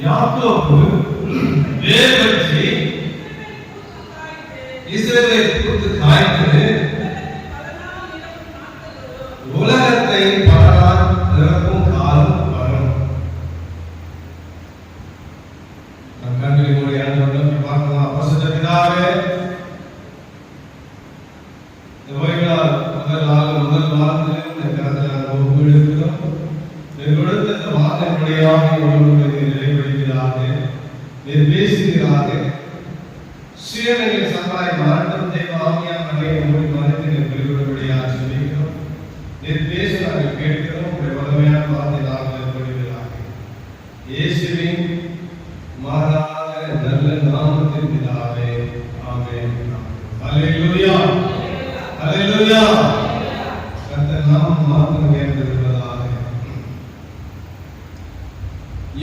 யாக்கோபு வேர்பற்றி இஸ்ரவேலை குறித்து காய்ந்து உலகத்தை பலரால் நிரப்பும் காலம் வரும். நம் கண்களை மூடி ஆண்டவரை பார்க்கலாம். பரிசுத்த பிதாவே, இந்த ஓய்வுநாள் முதல் நாளில் இந்த கருத்தில் ஒப்புக்கொடுக்கிறோம். கொடுத்த இந்த வார்த்தையின் வழியாக நீர் பேசுகிறாக சுயநல சமுதாய மாற்றம் தேவ ஆவியான மூடி மறைத்து நீர் வெளிவிடும்படியாக சொல்லிக்கிறோம். நீர் பேச நாங்கள் கேட்கிறோம். உங்களுடைய வல்லமையான வார்த்தை நாங்கள் வெளிவிடுகிறாக இயேசுவின் மாறாத நல்ல நாமத்தின் பிதாவே, ஆமென். ஹல்லேலூயா, ஹல்லேலூயா. கர்த்தர் நாமம் மாத்திரம் உயர்ந்திருப்பதாக.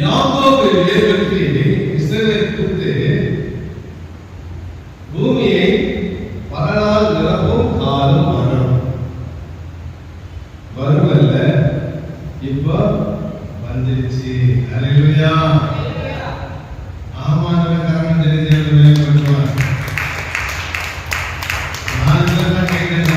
யாக்கோபு வேர்பற்றி இஸ்ரவேலை குறித்து பூமியை பலரால் நிரப்பும் காலம் வரும். வருமல்ல, இப்ப வந்துருச்சு. ஹல்லேலூயா. ஆமாம், காரணம் தெரிஞ்சவர்களே பண்ணுவார். நான் கேட்கிறேன்.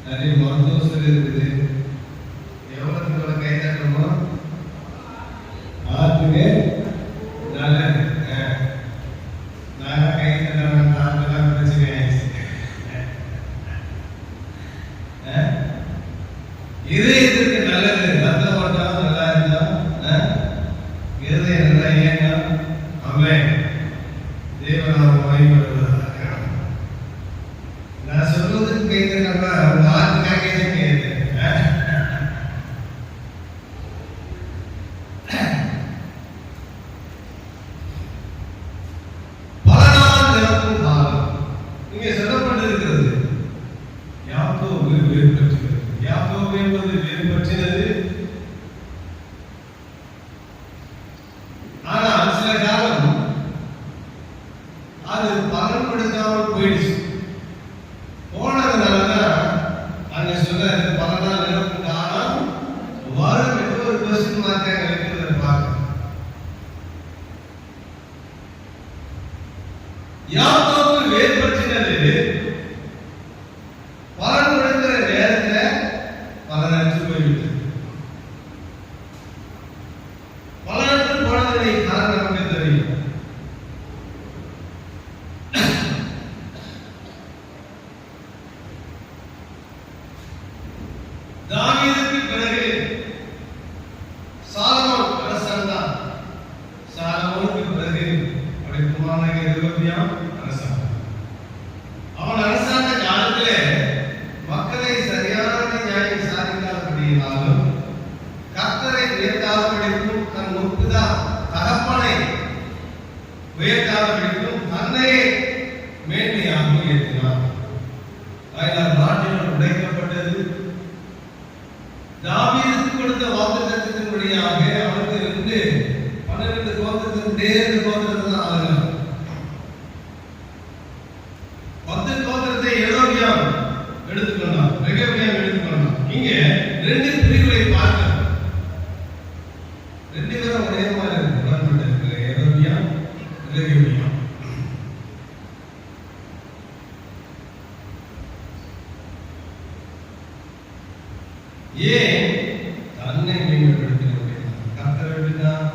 நிறைய மருத்துவ இருக்குது. எவ்வளவு கை தட்டணுமோ ஆத்துக்கு நல்லது. நான் கை தட்டலாம் பிரச்சனை ஆயிடுச்சு. இதயத்திற்கு நல்லது. ரத்தம் ஓட்டம் நல்லா இருந்தா இருதயம் நல்லா இயங்க. ஆமென். தேவனாம் மகிமைப்படுவதாக. நான் சொல்றதுக்கு கேட்கிறேன்னா உங்க ஆத்துக்காக கேட்குறேன். பலரால் நிரப்பும் காலம் இங்கே சொல்லப்பட்டிருக்கிறது. யாக்கோபு வேர்பற்றினது. யாக்கோபு என்பது வேர்பற்றினது. ஆனால் சில காலம் அது பலன் கொடுக்காமல் போயிடுச்சு. போனதுனாலதான் அங்க சொன்ன பலனால் நிரப்பும் காலம் வரும் என்று ஒரு கொஸ்டின் மார்க் அங்க வைக்கிறத பார்க்க. யாக்கோபு வேர்பற்றினது பலன் கொடுக்கிற நேரத்துல பலனற்று போய்விட்டது. பலனற்று போனதை காரணம் நமக்கு தெரியும். தாவீதுக்கு பிறகு சாலமோன் அரசன்தான். சாலமோனுக்கு பிறகு அவருடைய குமாரனாகிய ரெகொபெயாம் அரசன். அவன் அரசாண்ட காலத்திலே மக்களை சரியான நியாயம் விசாரிக்காதபடியினாலும் கர்த்தரை உயர்த்தாதபடிக்கும் தன் முற்பிதா தகப்பனை உயர்த்தாதபடிக்கும் தன்னையே மேன்மையாக உயர்த்தினார். அதனால் நாட்டினால் உடைக்கப்பட்டது. தாவீதுக்கு கொடுத்த வாக்குத்தத்தத்தின்படியாக அவனுக்கு 12 கோத்திரத்தின் 2 கோத்திரத்தை தான் ஆளுநர். 10 கோத்திரத்தை யெரொபெயாம் எடுத்துக்கொண்டான், ரெகொபெயாம் எடுத்துக்கொண்டான். இங்க 2 பிரிவுகளை பார்க்கிறோம். 2 பேரும் ஒரே மாதிரி இருக்கு. யெரொபெயாம், ரெகொபெயாம். ஏன் தன்னை மேம்படுத்தினார்? கர்த்தரை விட்டான்.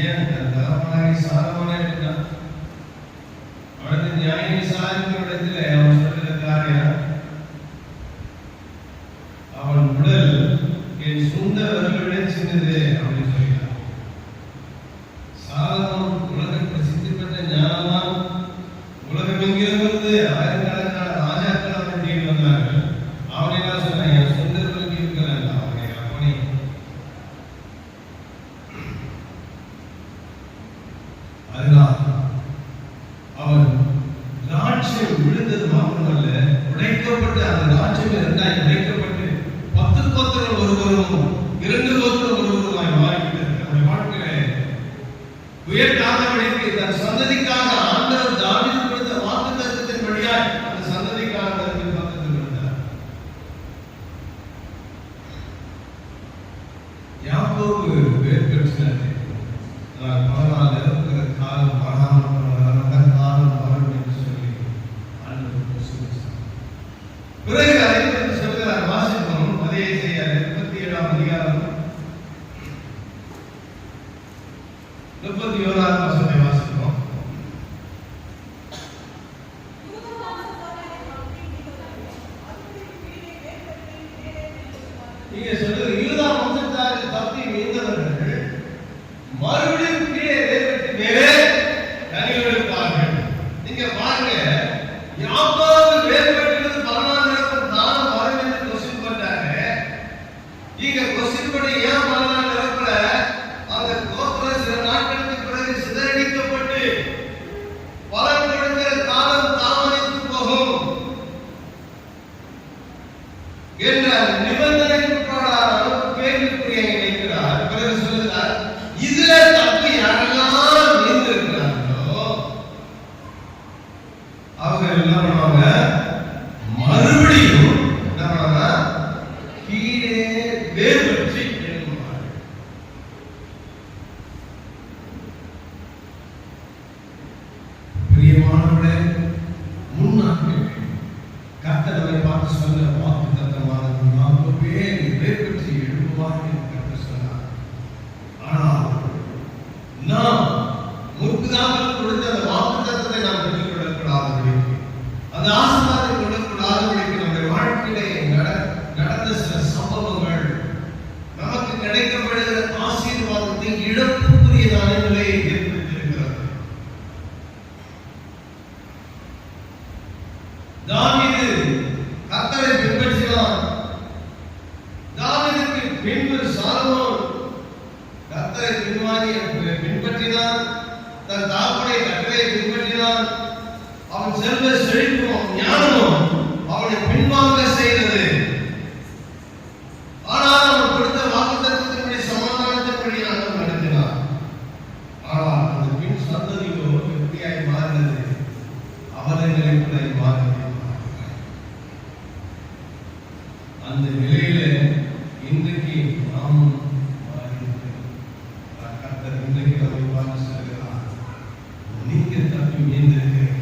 ஏன் தன் தகப்பனாகிய சாலமோனை விட்டான்? அவனது நியாய விசாரிக்கிற இடத்துல அவன் சொல்லுகிற காரியம், அவன் உடல் என் சொந்த விரலை சின்னது அப்படின்னு சொல்கிறான். சாலமோன் உலக பிரசித்தி பெற்ற ஞானவான், உலகமே இங்கிருந்து ஆயிரக்கணக்கான ராஜாக்கள் அவனை தேடி வந்தார்கள். அவன் என்ன சொன்னான்? என் சொந்தர்களுக்கு இருக்கிறான் அவனை அப்படி. அதனால் அவன் ராஜ்யம் விழுந்தது மாத்திரமல்ல, உடைக்கப்பட்டு அந்த ராஜ்யம் இரண்டாய் உடைக்கப்பட்டு 10 கோத்திரம் ஒருவரும் 2 கோத்திரம் ஒருவருமாய் மாறிவிட்டது. அவருடைய வாழ்க்கையில உயர்த்தாதபடிக்கு தன் சந்ததிக்காக ஆண்டவர் தாவீது கொடுத்த வாக்குத்தத்தத்தின் வழியாய் அந்த சந்ததிக்காக தனக்கு வாக்குத்தத்தம் கொடுத்தார். யாக்கோபு வேர் பெற்றார். நான் 14 இருக்கிற காலம் வராமல் காலம் வரும் என்று சொல்லி ஆண்டவர் சொல்லினார். பிறகு அதை சொல்கிறார். வாசிப்போம். அதே செய்யார் 37ஆம் அதிகாரம் 31ஆம் வசனத்தை வாசிப்போம். இங்கே சொல்லுது, யூதா வம்சத்தாரில் தப்பி மீண்டவர்கள் மறுபடியும் கீழே வேர்பெற்று மேலே கனியெடுப்பார்கள். நீங்க பாருங்க, யாக்கோபு வேர்பெற்றது 14 தானம் வரும் என்று கொஸ்டின் போட்டாங்க. இங்க கொஸ்டின் பண்ணி ஏன் 14 அந்த கோத்திரம் சில நாட்களுக்கு பிறகு சிதறடிக்கப்பட்டு பலன் கொடுக்கிற காலம் தாமதித்து போகும் என்ற நிபந்தனைக்குட்படாத கேள்விக்குறியை வைக்கிறார். பிறகு சொல்லுகிறார், இதுல தப்பி யாரெல்லாம் மீந்திருக்கிறார்களோ அவங்க என்ன பண்ணுவாங்க? மறுபடியும் என்ன பண்ணுவாங்க? கீழே வேர் பற்றி எழுதுவாங்க. பிரியமானவர்களே, முன்னாட்கள் கர்த்தரை பார்த்து சொன்ன வாக்குத்தத்தமானது 40 பேர் வேர் பற்றி எழுதுவார்கள் என்று கர்த்தர் சொன்னார். ஆனால் நாம் முற்பிதாக்கள் கொடுத்த அந்த வாக்குத்தத்தத்தை நாம் பெற்றுக்கொள்ளக்கூடாதபடிக்கு, அந்த ஆசீர்வாதத்தை கொள்ளக்கூடாதபடிக்கு நம்முடைய வாழ்க்கையிலே நடந்த சில சம்பவங்கள் நமக்கு கிடைக்கப்படுகிற ஆசீர்வாதத்தை இழப்புக்குரியதான நிலையை ஏற்படுத்தியிருக்கிறது. தாவீது கர்த்தரை பின்பற்றினான். தாவீதுக்கு பின்பு சாலமோன் கர்த்தரை பின்பற்றினான். தன் தகப்பனை கட்டளையை பின்பற்றினான். அவன் செல்வ செழிப்பும் ஞானமும் அவனை பின்வாங்க செய்தது. ஆனால் அவன் கொடுத்த வாக்குத்தத்தத்தின்படி சமாதானத்தின்படி அவன் நடத்தினான். ஆனால் அந்த பின் சந்ததியோ எப்படியாய் மாறினது? அவலங்களைக்குள்ளாய் மாறினது. அந்த நிலையில இன்றைக்கு நாம் கர்த்தர் இன்றைக்கு நம்மை பார்த்து சொல்கிறார், நீங்க தப்பி மீந்திருக்கிறீங்க.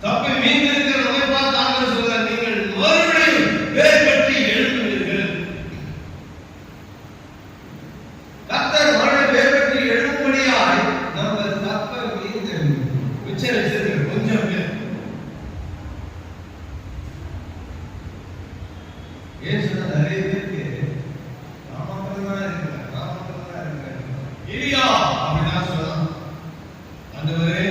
தப்பி மீந்திருக்கிற நம்மை பார்த்து ஆண்டவர் சொல்கிறார், நீங்கள் மறுபடியும் வேர் பற்றி எழுப்புவீர்கள். கர்த்தர் மறுபடியும் வேர் பற்றி எழுப்பும்படியாய் நம்ம தப்ப மீந்து மிச்சம் வச்சிருக்கிற கொஞ்சம் பேர். ஏன் சொன்ன நிறைய பேருக்கு நாமக்கல்தான் இருக்கிறேன். எலியா அப்படின்னா சொல்லலாம். ஆண்டவரே,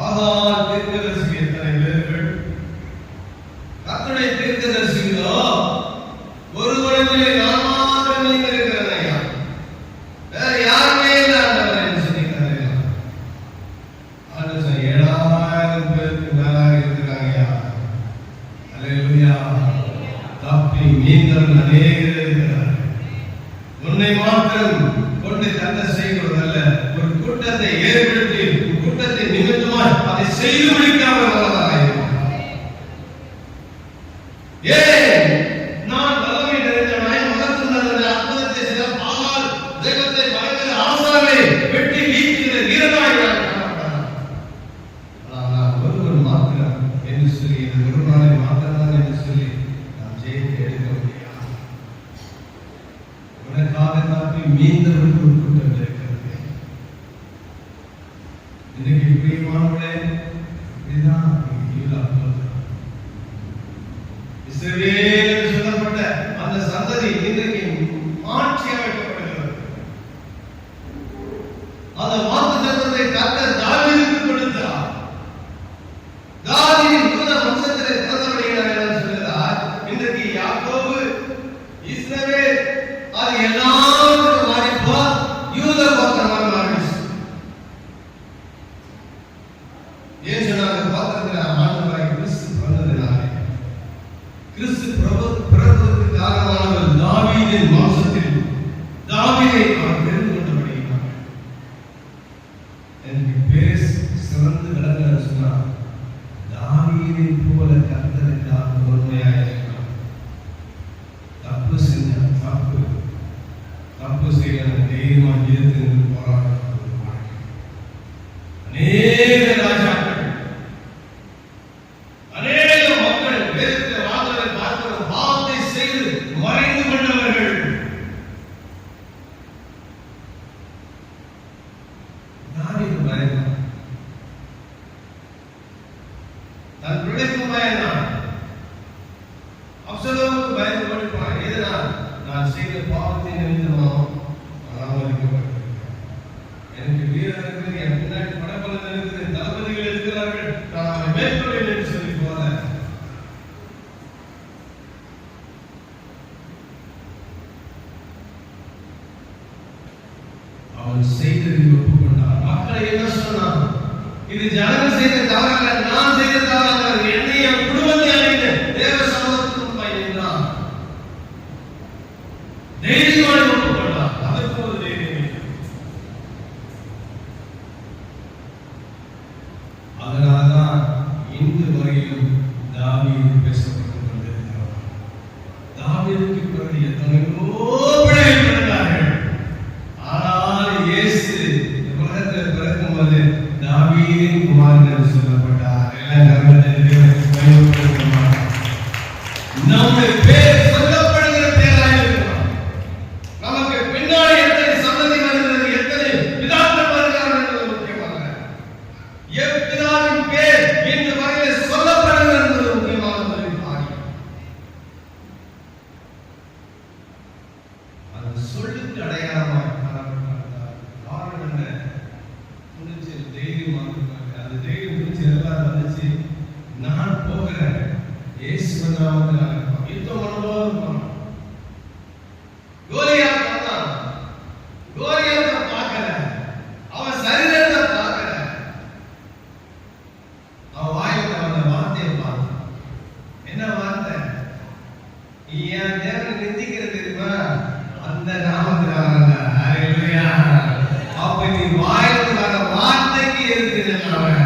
ஆகார் தீர்க்கதரிசி எத்தனை பேர்கள்? கர்த்தருடைய தீர்க்கதரிசிகளோ ஒரு குழந்தையிலே நான் மாத்திரம் நீங்க இருக்கிறேன் ஐயா, வேற யாருமே இல்லை ஆண்டவரே சொன்னீங்க. ஆண்டவர் 7000 பேருக்கு மேலாக இருக்கிறாங்க ஐயா. அல்லேலூயா. தப்பி மீந்தவர்கள் அநேகர் இருக்கிறார்கள். உன்னை மாத்திரம் கொண்டு கர்த்தர் செய்கிறதல்ல, ஒரு கூட்டத்தை ஏற்படுத்தி கூட்டத்தை நிமித்தமாய் அதை செய்து முடிக்காமல் வல்லவராக இருக்கிறார். ஏன் நான் வல்லமை நிறைந்தவனாய் மகத்துவமான அற்புதத்தை செய்த பாகால் தெய்வத்தை பயந்து ஆசாரை வெட்டி வீழ்த்துகிற வீரனாய் நான் காணப்பட்டான். ஆனால் நான் ஒருவன் மாத்திரம் என்று சொல்லி, இது ஒரு நாளை மாத்திரம்தான் என்று சொல்லி நாம் ஜெயத்தை எடுக்க முடியாது. உனக்காக தப்பி மீந்தவர்கள் ஒரு கூட்டம் இருக்கிறது. இன்னைக்கு பிரியமானவர்களே, இதுதான் ஆண்டவராய் கிறிஸ்து பிறந்ததினாலே, கிறிஸ்து பிறப்பதற்கு காரணமானவர் தாவீதின் வம்சத்தில் தாவீதை அவர் தெரிந்து கொண்டபடியினார். எனக்கு பேர் சிறந்து விளங்க சொன்னார், தாவீதை போல கர்த்தருக்காக பொறுமையாக இருக்கிறார். தப்பு செஞ்ச தப்பு செய்ய தைரியமாக எதிர்த்து போராட அநேக ராஜாக்கள், அநேக மக்கள் வேதத்தை வார்த்தை பார்க்கிற பாவத்தை செய்து மறைந்து கொண்டவர்கள். தாவீது பயந்தான், தன் பிள்ளைக்கு பயந்தான், அப்சலோமுக்கு பயந்து கொண்டிருப்பான். எதனால்? நான் செய்த பாவத்தை நிமித்தமாக எனக்கு வீரர் இருக்குது, என் பின்னாடி படப்பலன் இருக்குது, தளபதிகள் இருக்கிறார்கள், நான் அவரை மேற்கொள்வேன் என்று சொல்லி போல அவன் செய்ததை ஒப்புக்கொண்டான். மக்களை என்ன சொன்னான்? இது ஜனங்கள் செய்த தவறல்ல, நான் செய்த தவறல்ல, என்னை என் குடும்பத்தை அழைத்து தேவ சமூகத்துக்கு முன்பாய் நின்றான். தைரியமாக ஒப்புக்கொண்டான். அதற்கு ஒரு தைரியம். அதனால்தான் இன்று வரையிலும் தாவீது பேசப்பட்டுக் கொண்டிருக்கிறார். தாவீதுக்கு பிறகு எத்தனையோ பிள்ளைகள் பிறந்தார்கள். ஆனால் இயேசு உலகத்தில் பிறக்கும்போது தாவீதின் குமாரன் என்று சொல்லப்பட்டார். நம்முடைய பேர் சொல்லப்படுகிற பேராக இருக்கிறோம். நமக்கு பின்னாடி எத்தனை சந்ததி வருகிறது, எத்தனை பிதாக்கள் வருகிறார்கள் என்பது முக்கியமல்ல. எப்பிதாவின் பேர் இன்று வரையில் சொல்லப்படுகிறது என்பது முக்கியமான ஒரு காரியம். அது சொல்லுக்கு அடையாளமாக காணப்பட்டார். காரணம் என்ன? துணிச்சல், தைரியமாக இருக்காங்க. அது தைரியம் துணிச்சு எல்லாம் வந்துச்சு. நான் போகிறேன், இயேசுவின் நாமத்தில் யுத்தம் பண்ணும்போது போனான். கோலியாத் வந்தான். கோலியாத்தை பார்க்கல, அவன் சரீரத்தை பார்க்கல, அவன் வாயில வந்த வார்த்தையை பார்த்தான். என்ன வார்த்தை? என் தேவனை நிந்திக்கிறது தெரியுமா? அந்த நாமத்தில் வரல. ஹல்லேலூயா. அப்ப நீ வாயில வர வார்த்தைக்கு இருக்குது. அவன்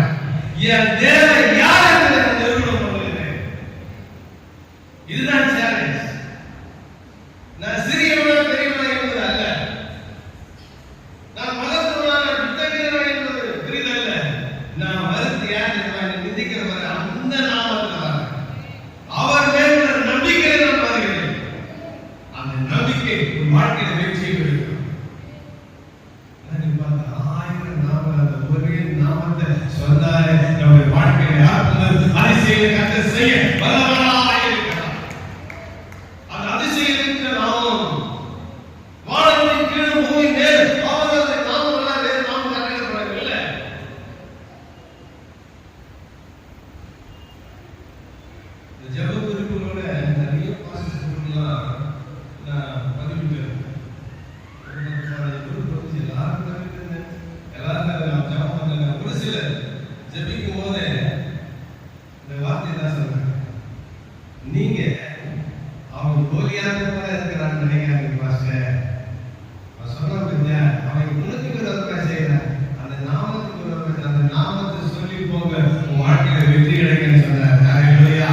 என் தேவன் யார் என்று நிரூபணம் பண்ணுகிறேன். இதுதான் சேலஞ்ச். நான் சிறியவனா பெரியவனா என்பது அல்ல, நான் மதத்துவனா யுத்தவீரனா என்பது பெரிதல்ல. நான் வருத்தி யார் நிந்திக்கிறவர் அந்த நாமத்தில் வர அவர் மேல் ஒரு நம்பிக்கை நான் வருகிறேன். அந்த நம்பிக்கை ஒரு வாழ்க்கையில் வெற்றியை கொடுக்கும். ஆயிரம் நாமம், அந்த ஒரே நாமத்தை சொன்னாலே நம்முடைய வாழ்க்கையை ஆக்குவது அதிசயம் கத்த செய்ய வல்லவராய் இருக்கிறார். அந்த அதிசயம் இருக்கிற நாமம் வானத்தின் கீழ் பூமி மேல் அவரது நாமம் எல்லாம் வேறு நாமம் கட்டப்படவில்லை. இந்த ஜெப குறிப்புகளோட நிறைய பாசிட்டிவ்லாம் நான் பதிவிட்டேன். ஒரு சிலர் ஜெபிக்கும் போது இந்த வார்த்தை தான் சொல்றாங்க, நீங்க அவங்க கோலியாக கூட இருக்கிறான்னு நினைக்கிறாங்க பாஸ்டர். அவன் சொன்ன பத்தியா, அவன் உனக்கு விரோதமா செய்யறான், அந்த நாமத்துக்கு விரோதமா, அந்த நாமத்தை சொல்லி போங்க, உன் வாழ்க்கையில வெற்றி கிடைக்குன்னு சொன்னார். ஹல்லேலூயா,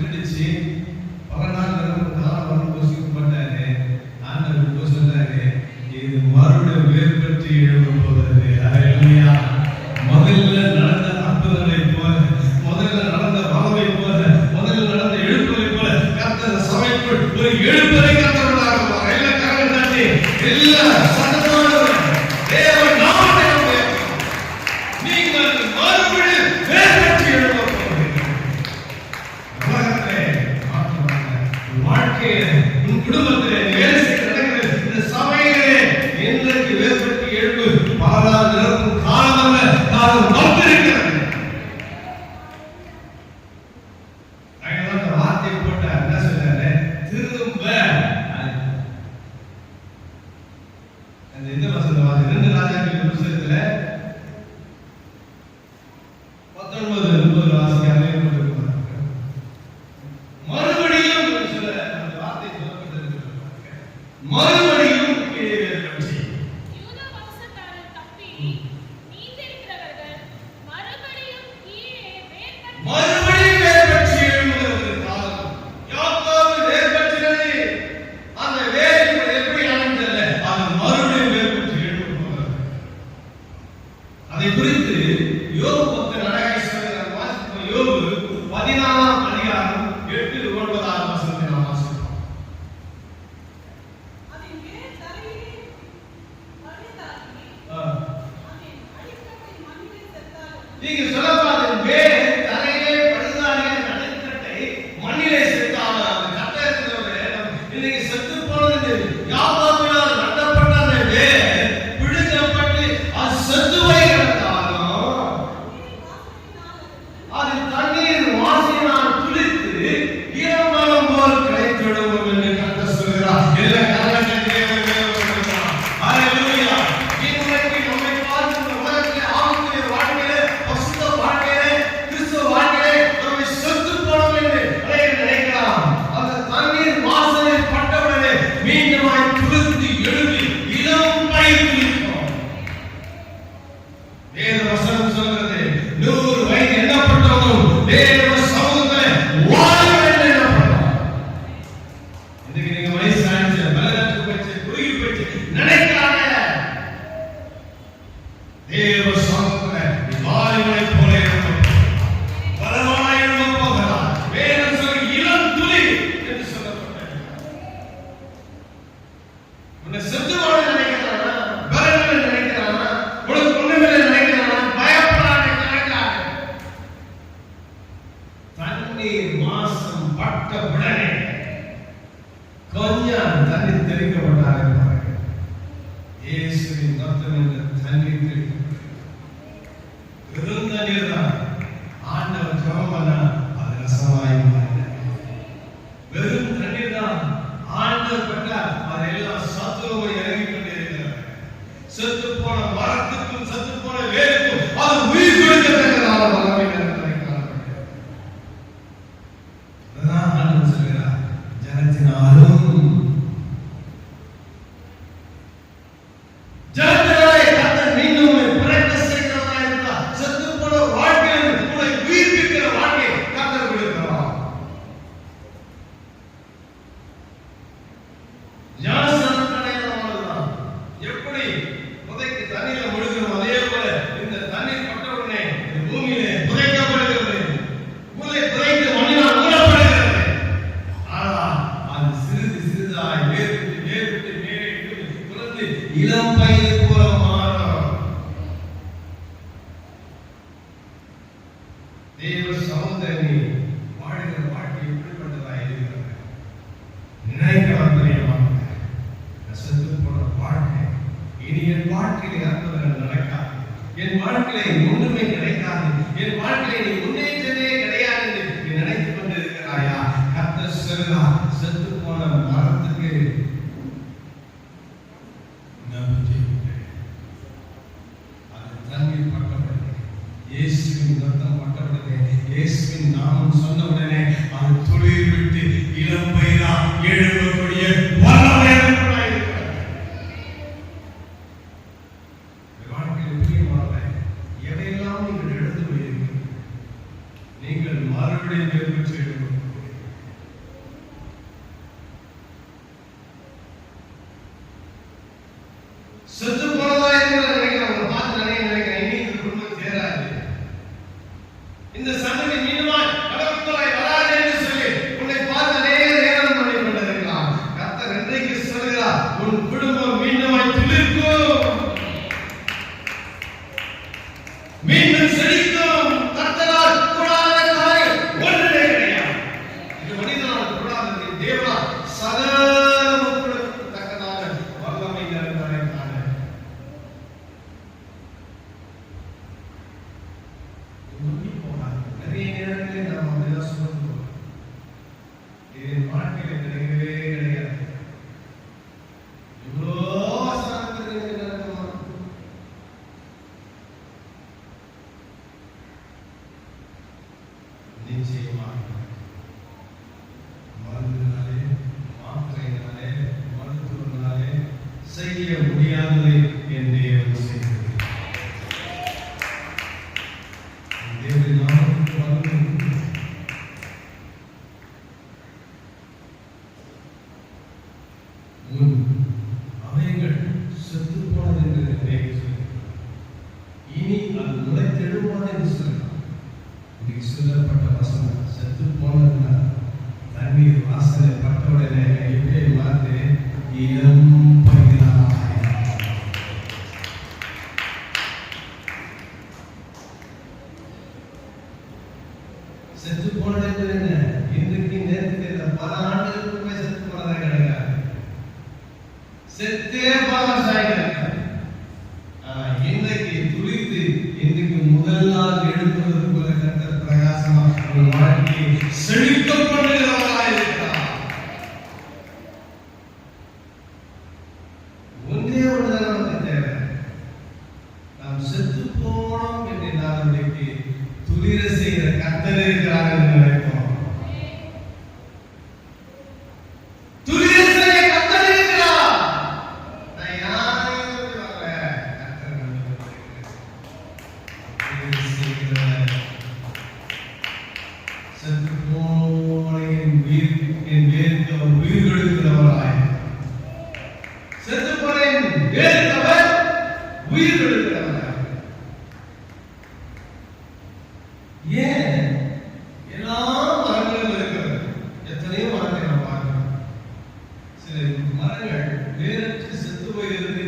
விட்டுடுச்சு. பல நாள் காலம் வந்து யோசிக்கப்பட்டாரு. ஆண்டவர் சொன்னாரு, இது மறுபடியும் வேர் பற்றி எழுத போகிறது. ஹல்லேலூயா. முதல்ல நடந்த அற்புதங்களை போல, முதல்ல நடந்த வல்லமை போல, முதல்ல நடந்த எழுப்புதலை போல கர்த்தர் சபைக்குள் ஒரு எழுப்புதலை கர்த்தருடைய எல்லா கரங்களை தட்டி எல்லா சத்தத்தோடு தேவன் நாமத்தை நீங்கள் மறுபடியும் வேர் பற்றி எழுத போகிறீர்கள். உலகத்திலே மாற்றமாக வாழ்க்கையிலே உன் குடும்பத்திலே வேலை செய்கிற இடங்களில் இந்த சபையிலே இன்றைக்கு வேர் பற்றி எழுப்பு பாலால் நிரப்பும் காலமல்ல, காலம் வந்திருக்கிறது. அந்த வார்த்தை போட்டார். என்ன சொன்னாரு? திரும்ப அந்த இந்த வசனம் 2 ராஜாக்களின் புத்தகத்துல 19:30 வாசிக்காமலே போட்டுருக்காங்க. மறுபடியும் சொல்ல அந்த வார்த்தை சொல்லப்பட்டிருக்கிறது. மறுபடியும் கீழே பற்றி யூதா வம்சத்தாரில் தப்பி மீந்திருக்கிறவர்கள் மறுபடியும் கீழே மறுபடியும் வேர் பற்றி எழும்புகிற காலம். யாக்கோபு வேர் பற்றினது அந்த வேர் எப்படி ஆனந்தல்ல, அது மறுபடியும் வேர் பற்றி எழும்ப போகிறது. அதை குறித்து யோபு பக்தன் அழகாய் சொல்கிறார். வாசிப்போம். யோபு 14ஆம் அதிகாரம் 8-9 வசனத்தை நாம் வாசிப்போம். அதன் வேர் தரையிலே படுத்தாகி அதன் அடிக்கட்டை மண்ணில் செத்தாலும் நீங்க சொல்லப்பாத வேர் தரையிலே படுதானே அடிக்கட்டை மண்ணிலே செத்தாலும் அந்த கட்டை இருக்கிறவரே இன்னைக்கு செத்து போனது யாக்கோபினால் நடப்பட்ட அந்த வேர் பிடிக்கப்பட்டு அது செத்து போய் கிடந்தாலும் அது தண்ணீர் வாசனையினால் துளித்து ஈரமலம் போல் கிடைத்திடும் என்று கர்த்தர் சொல்கிறார். எல்லா கரங்களை தேவன் சொல்கிறார். ஹல்லேலூயா. இன்றைக்கு நம்மை பார்க்கிற உலகத்திலே ஆவிக்குரிய வாழ்க்கையிலே, பரிசுத்த வாழ்க்கையிலே, கிறிஸ்துவ வாழ்க்கையிலே நம்மை செத்து போனோம் என்று அநேகர் நினைக்கலாம். அந்த தண்ணீர் வாசனை பட்டவுடனே மீண்டுமாய் துளிர்த்து எழும்பி இளம் பயிர் துளிர்க்கும். வேத வசனம் சொல்கிறது, 100 வயது எண்ணப்பட்டவர்களும் தேவ சமூகத்திலே வாழ்வர் என்று எண்ணப்படுவார். இன்னைக்கு நீங்க வயசு ஆயிடுச்சு, பலனற்று போச்சு, குறுகி போச்சு நினைக்காத. தேவ சமூகத்திலே வாலிபனை போல எழும்பும், பலமாய் எழும்பப் போகிறார். வேதம் சொல்லி இளம் துளி என்று சொல்லப்பட்டது. உன்னை செத்து போன நினைக்கிறானா, பலன் நினைக்கிறானா, உனக்கு ஒண்ணுமே நினைக்கிறானா, பயப்படாதே, நினைக்காதே. தண்ணீர் மாசம் பட்ட உடனே கொஞ்சம் தண்ணீர் தெளிக்கப்பட்டார்கள். இயேசுவின் ரத்தம் என்ற தண்ணீர் தெளிக்கப்பட்டது. வெறும் தண்ணீர் தான். ஆண்டவர் ஜெபம் பண்ணா அது ரசமாய் மாறினது. வெறும் தண்ணீர் தான். ஆண்டவர் பட்டார் அதெல்லாம் சத்துவமாய் இறங்கிக் கொண்டே இருக்கிறார். செத்து போன மரத்துக்கும் செத்து போன வேருக்கும் அது உயிர் கொடுக்கத்தக்கதான வல்லமை நிறைந்ததாக காணப்படுகிறது. அதான் ஆண்டவர் சொல்கிறார், ஜனத்தினாலே கர்த்தர் மீண்டும் பிறக்க செய்கிறவராய் இருந்தார். செத்து போன வாழ்க்கையில் உங்களை உயிர்ப்பிக்கிற வாழ்க்கை கர்த்தர் கொடுக்கிறார். ஞானஸ்நானம் அடைகிறவர்கள்தான் எப்படி புதைக்கு தண்ணீர்ல முழுகிறோம், அதே போல இந்த தண்ணீர் பட்டவுடனே இந்த பூமியிலே புதைக்கப்படுகிறது. புதைத்து மண்ணினால் மூடப்படுகிறது. ஆனால் அது சிறிது சிறிதாய் வேர்விட்டு வேர்விட்டு மேலே துறந்து இளம் பயிரை போல மாறும். தேவ சமுத்திரனி வாழ்கிற வாழ்க்கை எப்படிப்பட்டதாக இருக்கிறது நினைக்கலாம். தெரியுமா? செத்து போன வாழ்க்கை இனி என் வாழ்க்கையில் அற்புதங்கள் நடக்காது, என் வாழ்க்கையில ஒன்றுமே கிடைக்காது, என் வாழ்க்கையில நீ முன்னேற்றமே கிடையாது என்று நீ நினைத்துக் கொண்டிருக்கிறாயா? கர்த்தர் சொல்கிறார், செத்து போன மரத்துக்கு நம்பிக்கை உண்டு. அது தண்ணீர் பட்டப்படுது, இயேசுவின் ரத்தம் பட்டப்படுது, இயேசுவின் நாமம் சொன்ன உடனே அது துளிர் விட்டு இளம் பயிரா எழும்பக்கூடிய வல்லமை இருக்கிறது. வாழ்க்கையில் பிரியமானவர்களே, எதையெல்லாம் நீங்கள் எடுத்து வையுங்கள், நீங்கள் மறுபடியும் வேறு பெற்று எழும்பும். ஒதுங்கி போகாது. நிறைய நேரங்களில் நாம் அப்படிதான் சொல்லுவோம். இது என் வாழ்க்கையில கிடைக்கவே கிடையாது. இவ்வளோ வசனங்கள் எனக்கு நடக்குமா? நிச்சயமாக மருந்தினாலே, மாத்திரையினாலே, மருத்துவத்தினாலே செய்ய முடியாததை என் தேவன் செய்கிறது. தேவன் நாமத்துக்கு மகிமை. முன் அவைகள் செத்து போனது என்று தேவன் சொல்கிறார். இனி அது முளைத்தெழுமாது என்று சொல்கிறார். இன்னைக்கு சொல்லப்பட்ட வசனம் செத்து போனதுன்னா தண்ணீர் வாசனை பட்டவுடனே எப்படி மாத்து இளம் பயிராக செத்து போனது என்ன? இன்றைக்கு நேரத்தில் பல ஆண்டுகளுக்கு போய் செத்து போனதா கிடையாது. செத்தே பல சாய்கள். இன்றைக்கு துளித்து இன்றைக்கு முதல் நாள் எழுப்புவது போல கர்த்தர் பிரகாசமா உங்கள் வாழ்க்கையை செழிக்கப்படுகிறவராய் இருக்கிறார். ஒன்றே ஒன்றுதான் நமக்கு தேவை. நாம் செத்து போனோம் என்று நாளைக்கு துளிர செய்கிற கர்த்தர் இருக்கிறார் என்று நினைப்போம். துளிர செய்ய கர்த்தர் இருக்கிறார். நான் யாரையும் வரல, கர்த்தர் செத்து போன என் வேருக்கு அவர் உயிர் கொடுக்கிறவராய், செத்து போன என் வேருக்கு அவர் உயிர் கொடுக்கிறவராய். ஏன் எல்லா மரங்களும் இருக்கிறது? எத்தனையோ மரத்தை நாம் பார்க்கிறோம். சில மரங்கள் வேரற்று செத்து போயிருந்து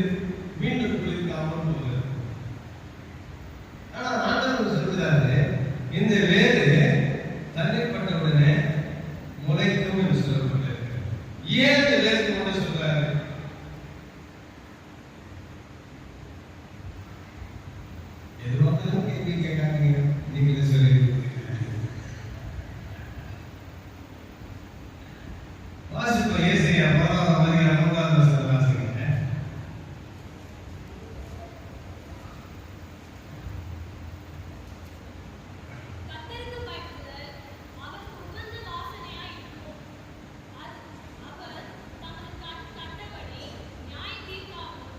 மீண்டும் குளிக்காமல் போகிறது. ஆனா ஆண்டவர் சொல்கிறாரு, இந்த வேறு தண்ணீர் பட்டவுடனே முளைக்கும் என்று சொல்லப்பட்டிருக்கு. ஏன் இந்த வேருக்கு முளை சொல்றாரு? எதுவாக கேள்வி கேட்காதீங்க, நீங்களே சொல்லி வாசிப்போம். ஏசாயா 16ஆம் அதிகாரம் 3ஆம் வசனத்தை வாசிங்க. கர்த்தருக்கு பயப்படுதல் அவருக்கு உகந்த வாசனையாய் இருக்கும். அவர் தமது கண் கண்டபடி நியாயம் தீர்க்காமல்,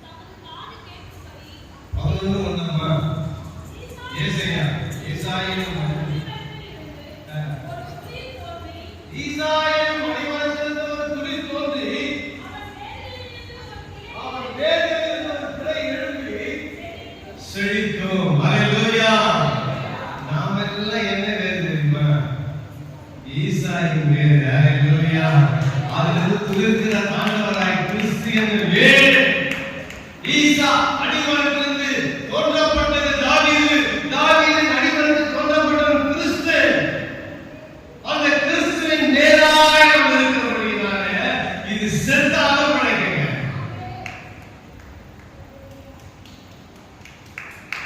தமது காது கேட்கும்படி 11 ஒண்ணாமா? ஏசாயா ஏசாயாவின் ஒரு உயிர் தோன்றி ஈசாயின் மடிமரத்திலிருந்து ஒரு துளி தோன்றி அவன் வேரிலிருந்து ஒரு கிளை எழும்பி செழிக்கும். ஹல்லேலூயா. நாம எல்லாம் என்ன வேர் தெரியுமா? ஈசாயின் வேர். ஹல்லேலூயா. அதிலிருந்து துளிர்க்கிற ஆண்டவராய் கிறிஸ்து என்ற வேர். ஈசா அடிமரத்திலிருந்து தோன்றப்பட்டது தாவீது. தாவீதின் அடிமரத்தில் தோன்றப்பட்டவன் கிறிஸ்து. அந்த கிறிஸ்துவின் நேராக நாம் இருக்கிறபடினால இது செத்தாலும் படைக்குங்க.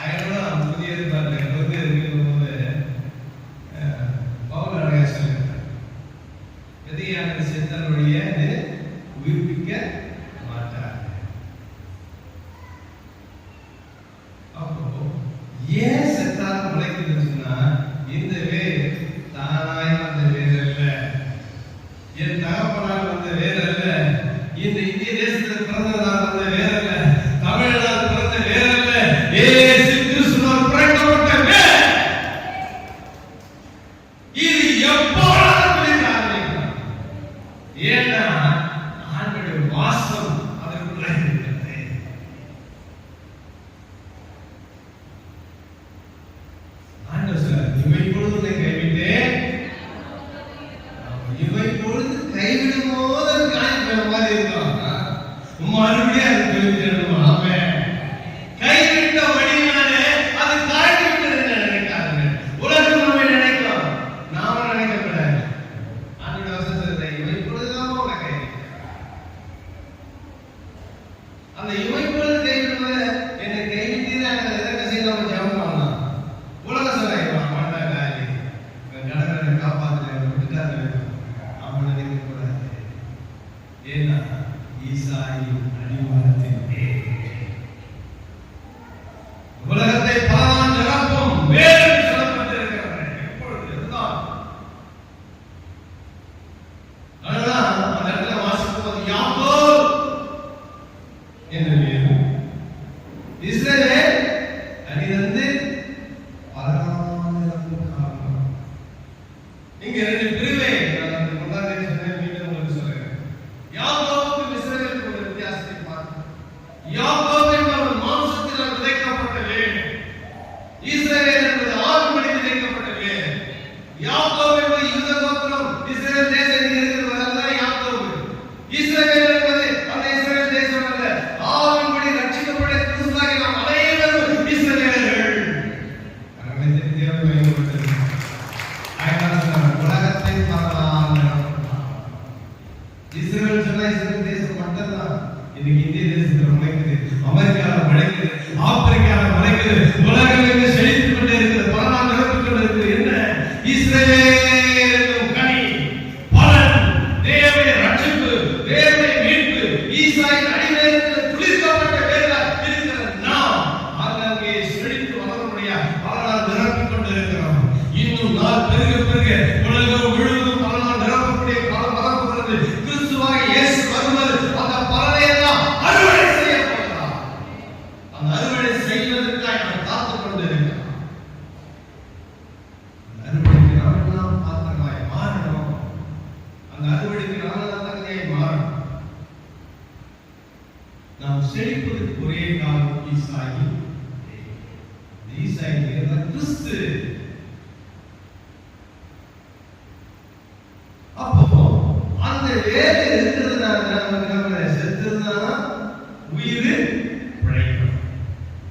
அதனால புதிய ஏற்பாட்டில் இருக்கும்போது பவுல் அழகா சொல்லியிருக்கார், விதையானது செத்தால் வழியே அது உயிர்ப்பிக்க மாட்டார். அப்போ ஏன் செத்தாலும் முளைக்குதுன்னு சொன்னா, இந்த வேர் தானாய் வந்த வேர் அல்ல, என் தகப்பனால் வந்த வேர் அல்ல, இந்த இந்திய தேசத்தில் பிறந்ததால் வந்த வேர் அல்ல, தமிழனால் பிறந்த வேர் அல்ல, இயேசு கிறிஸ்துவால் பிறக்கப்பட்ட வேர். இது எப்பொழுதும் துளிர்க்க ஆரம்பிக்கும். ஏன்னா ஆண்டவருடைய வாசம் அதற்குள்ள இருக்கிறது. ஆண்டவர் சொல்றார், இவை பொழுது உன்னை கைவிட்டேன், இவை பொழுது கைவிடும் போது அது காய்க்கிற மாதிரி இருக்கும். மறுபடியும் அது பிறகு உலகம் முழுவதும் பலனால் நிரப்பக்கூடிய காலம் வரப்போகிறது. கிறிஸ்துவாக இயேசு வருவது அந்த பலனை எல்லாம் அறுவடை செய்ய போகிறார். அந்த அறுவடை செய்வதற்காக அவர் காத்துக் கொண்டிருக்கிறார். அறுவடைக்கு நாமெல்லாம் பாத்திரமாய் மாறணும். அந்த அறுவடைக்கு நாமெல்லாம் தகுதியாய் மாறணும். நாம் செழிப்பதற்கு ஒரே காலம் ஈசாயி. ஈசாயி கிறிஸ்து. அப்போ அந்த வேலை இருக்கிறதுனால செத்துருந்தானா உயிர் பிழைக்கும்.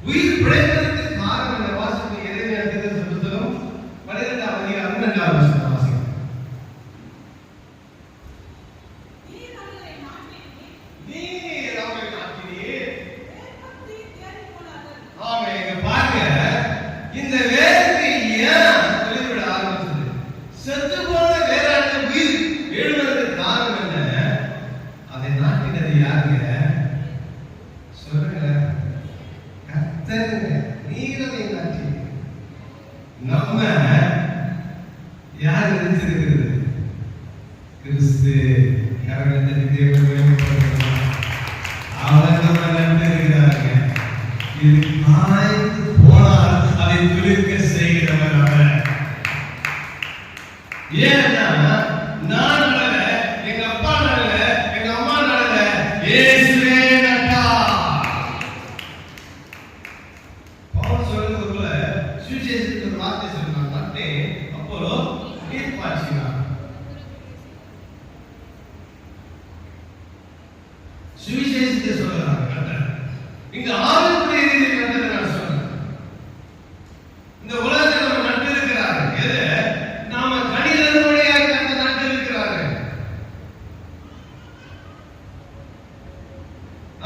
உயிர் பிழைப்பதற்கு காரணம் இந்த வாசிப்பு எதிரே புத்தகம் 12ஆம் அதிகாரம் 2ஆம் வசனம் வாசிக்கிறோம். இந்த வேருக்கு ஏன் வெளிவிட ஆரம்பிச்சது? செத்து போன வேறான உயிர் எழுவதற்கு காரணம் என்ன? அதை நாட்டினது யாருங்க? சொல்லுங்க. கர்த்தருங்க. நீரதை நாட்டி நம்ம யார் நினைச்சிருக்கிறது? கிறிஸ்து. கரகத்தை தேவன் அவர் நம்ம நம்பியிருக்கிறாங்க. இது காய்ந்து போனால் அதை துளிர்க்க செய்கிறவர் அவர். ஏன்னா நான் நடல, எங்க அப்பா நடல, எங்க அம்மா நடல, இயேசுவே நட்டார். பவுல் சொல்றது போல சுவிசேஷத்துக்கு ஒரு வார்த்தை சொல்றாங்க. நட்டே அப்போலோ நீர் பாய்ச்சினார். சுவிசேஷத்தை சொல்றாங்க நட்டர். இங்க ஆவிக்குரிய ரீதியில் நட்டதை நான் சொல்றேன். இந்த உலகத்தில் நம்ம நட்டு இருக்கிறாரு. எது? நாம கணிதனுடைய கருத்தை நட்டு இருக்கிறாரு.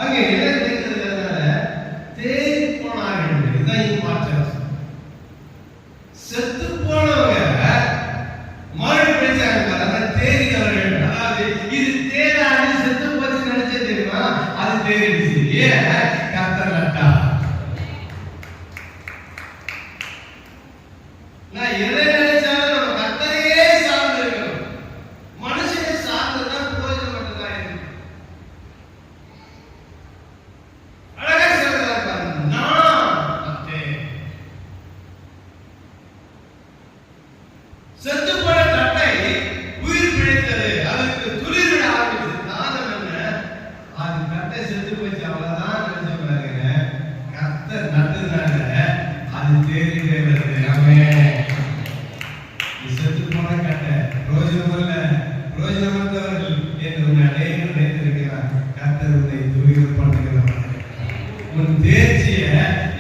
அங்கே என்ன நினைக்கிறதுனால தேடி போனார்கள். இதுதான் இம்பார்ட்டன்ஸ். செத்து போனவங்க மறுபடியும் பிடிச்சாங்க. அதான் தேடினவர்கள். அதாவது இது தேடாது செத்து போச்சு நினைச்சே தெரியுமா? அது தேடிடுச்சு. ஏன்? கர்த்தர் நட்டார். நான் எதை நினைச்சாலும் நம்ம கர்த்தரையே சார்ந்து இருக்கணும். மனுஷனை சார்ந்துதான் பிரயோஜனம் மட்டும்தான் இருக்கு. அழகா சொல்றாரு, நான் நட்டேன். செத்து போன தட்டை உயிர் பிழைத்தது. அதுக்கு துளிர் விட ஆரம்பிச்சது. காரணம் என்ன? அது தட்டை செத்து போச்சு, அவ்வளவுதான் நினைச்சு பாருங்க. கர்த்தர் நட்டதுனால அது தேடிட்டே வருது. ஆமென். செத்து போன கட்டை பிரயோஜனம் இல்ல, பிரயோஜனமற்றவர்கள் என்று உன்னை அநேகர் நினைத்திருக்கிறார். கர்த்தர் உன்னை துளிர் பண்ணுகிறவர். உன் தேர்ச்சிய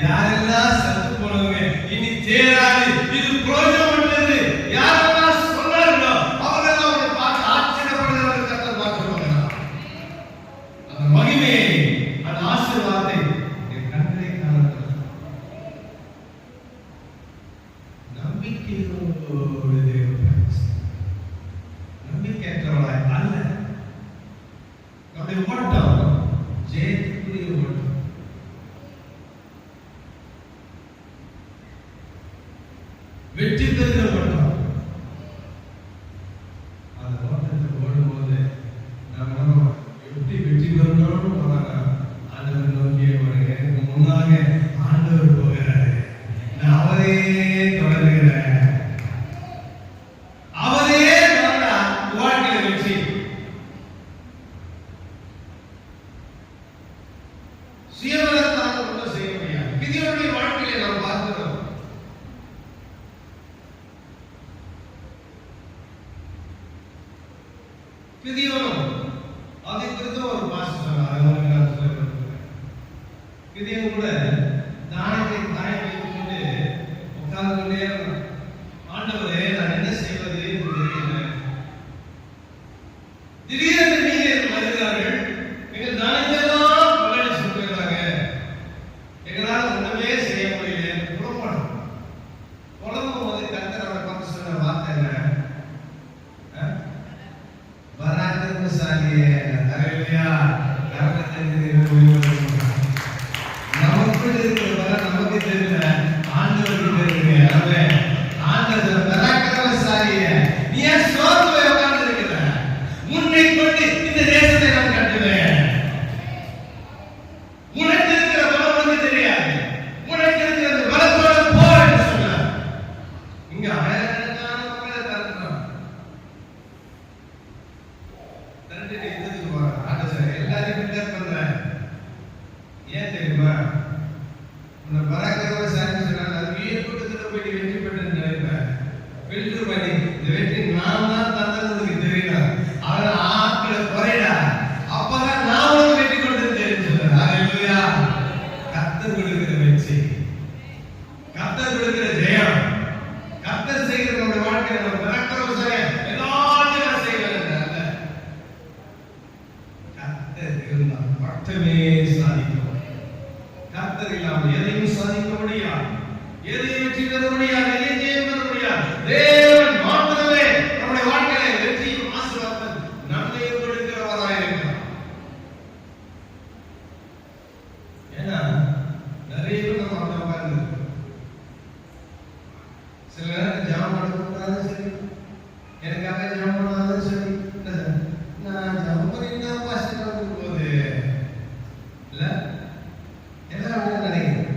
யாரெல்லாம் செத்து போனவங்க இனி தேடாது, இது பிரயோஜனமற்றது யாரெல்லாம் சொன்னார்களோ அவரெல்லாம் அவரை பார்த்து ஆச்சரியப்படுகிறவர். கர்த்தர் பார்த்துருவாங்க. அந்த மகிமையை, அந்த ஆசீர்வாதத்தை என் கண்களை காண நம்பிக்கையோடு நம்பிக்கையற்றவளாய் அல்ல. நம்முடைய ஓட்டம் ஜெயத்துக்குரிய ஓட்டம். வெற்றி பெறுகிற ஓட்டம். அந்த ஓட்டத்தை ஓடும்போது நம்ம எப்படி வெற்றி பெறணும்னு போறாங்க. ஆண்டவர் நோக்கியே போறேன். எனக்கு முன்னாக ஆண்டவர் போகிறாரு. நான் அவரே தொடர்கிறேன். அவரே தொடர்ந்தா வாழ்க்கையில வெற்றி. சுயநலத்தால் ஒன்றும் செய்ய முடியாது. கிதியோனுடைய வாழ்க்கையில நாம் பார்க்கிறோம். கிதியோன் அதை குறித்து ஒரு பாஸ்டர் சொன்னார். அதை உங்களுக்கு நான் சொல்லிக் கொடுக்கிறேன். கிதியோன் கூட தானத்தை தாய் வைத்துக் கொண்டு உட்கார்ந்து கொண்டே இருந்தான். ஆண்டவரே, நான் என்ன செய்வது என்று தெரியல. திடீரென்று நீங்க வருகிறார்கள். எங்க தானத்தெல்லாம் கொள்ளடிச்சு போயிடுறாங்க. எங்களால் ஒண்ணுமே செய்ய முடியல. புறப்படும் புலம்பும் போது கர்த்தர் அவரை பார்த்து சொன்ன வார்த்தை என்ன? பராக்கிரமசாலியே, ஹல்லேலூயா. நமக்குள் இருக்கிற நமக்கு தெரியல, ஆண்டவருக்கு தெரியுங்க. நம்ம பிறக்கிறோம் சரி எல்லாத்தையும் செய்யல. கர்த்தர் இருந்தால் மட்டுமே சாதிக்க முடியும். கர்த்தர் இல்லாமல் எதையும் சாதிக்க முடியாது, எதையும் வெற்றி பெற முடியாது, எதையும் ஜெயம் பெற முடியாது. தேவன் மாத்திரமே நம்முடைய வாழ்க்கையில வெற்றியும் ஆசீர்வாதம் நன்மையும் கொடுக்கிறவராய் இருக்கிறார். ஏன்னா நிறைய பேர் நம்ம அப்படி உட்கார்ந்து சில நேரம் ஜாம் பண்ணக்கூடாது, சரி எனக்காக ஜாம் பண்ணாலும் சரி, நான் ஜாம் பண்ணினா பாஸ்டர் போகுது இல்ல எல்லாம் நினைக்கிறேன்.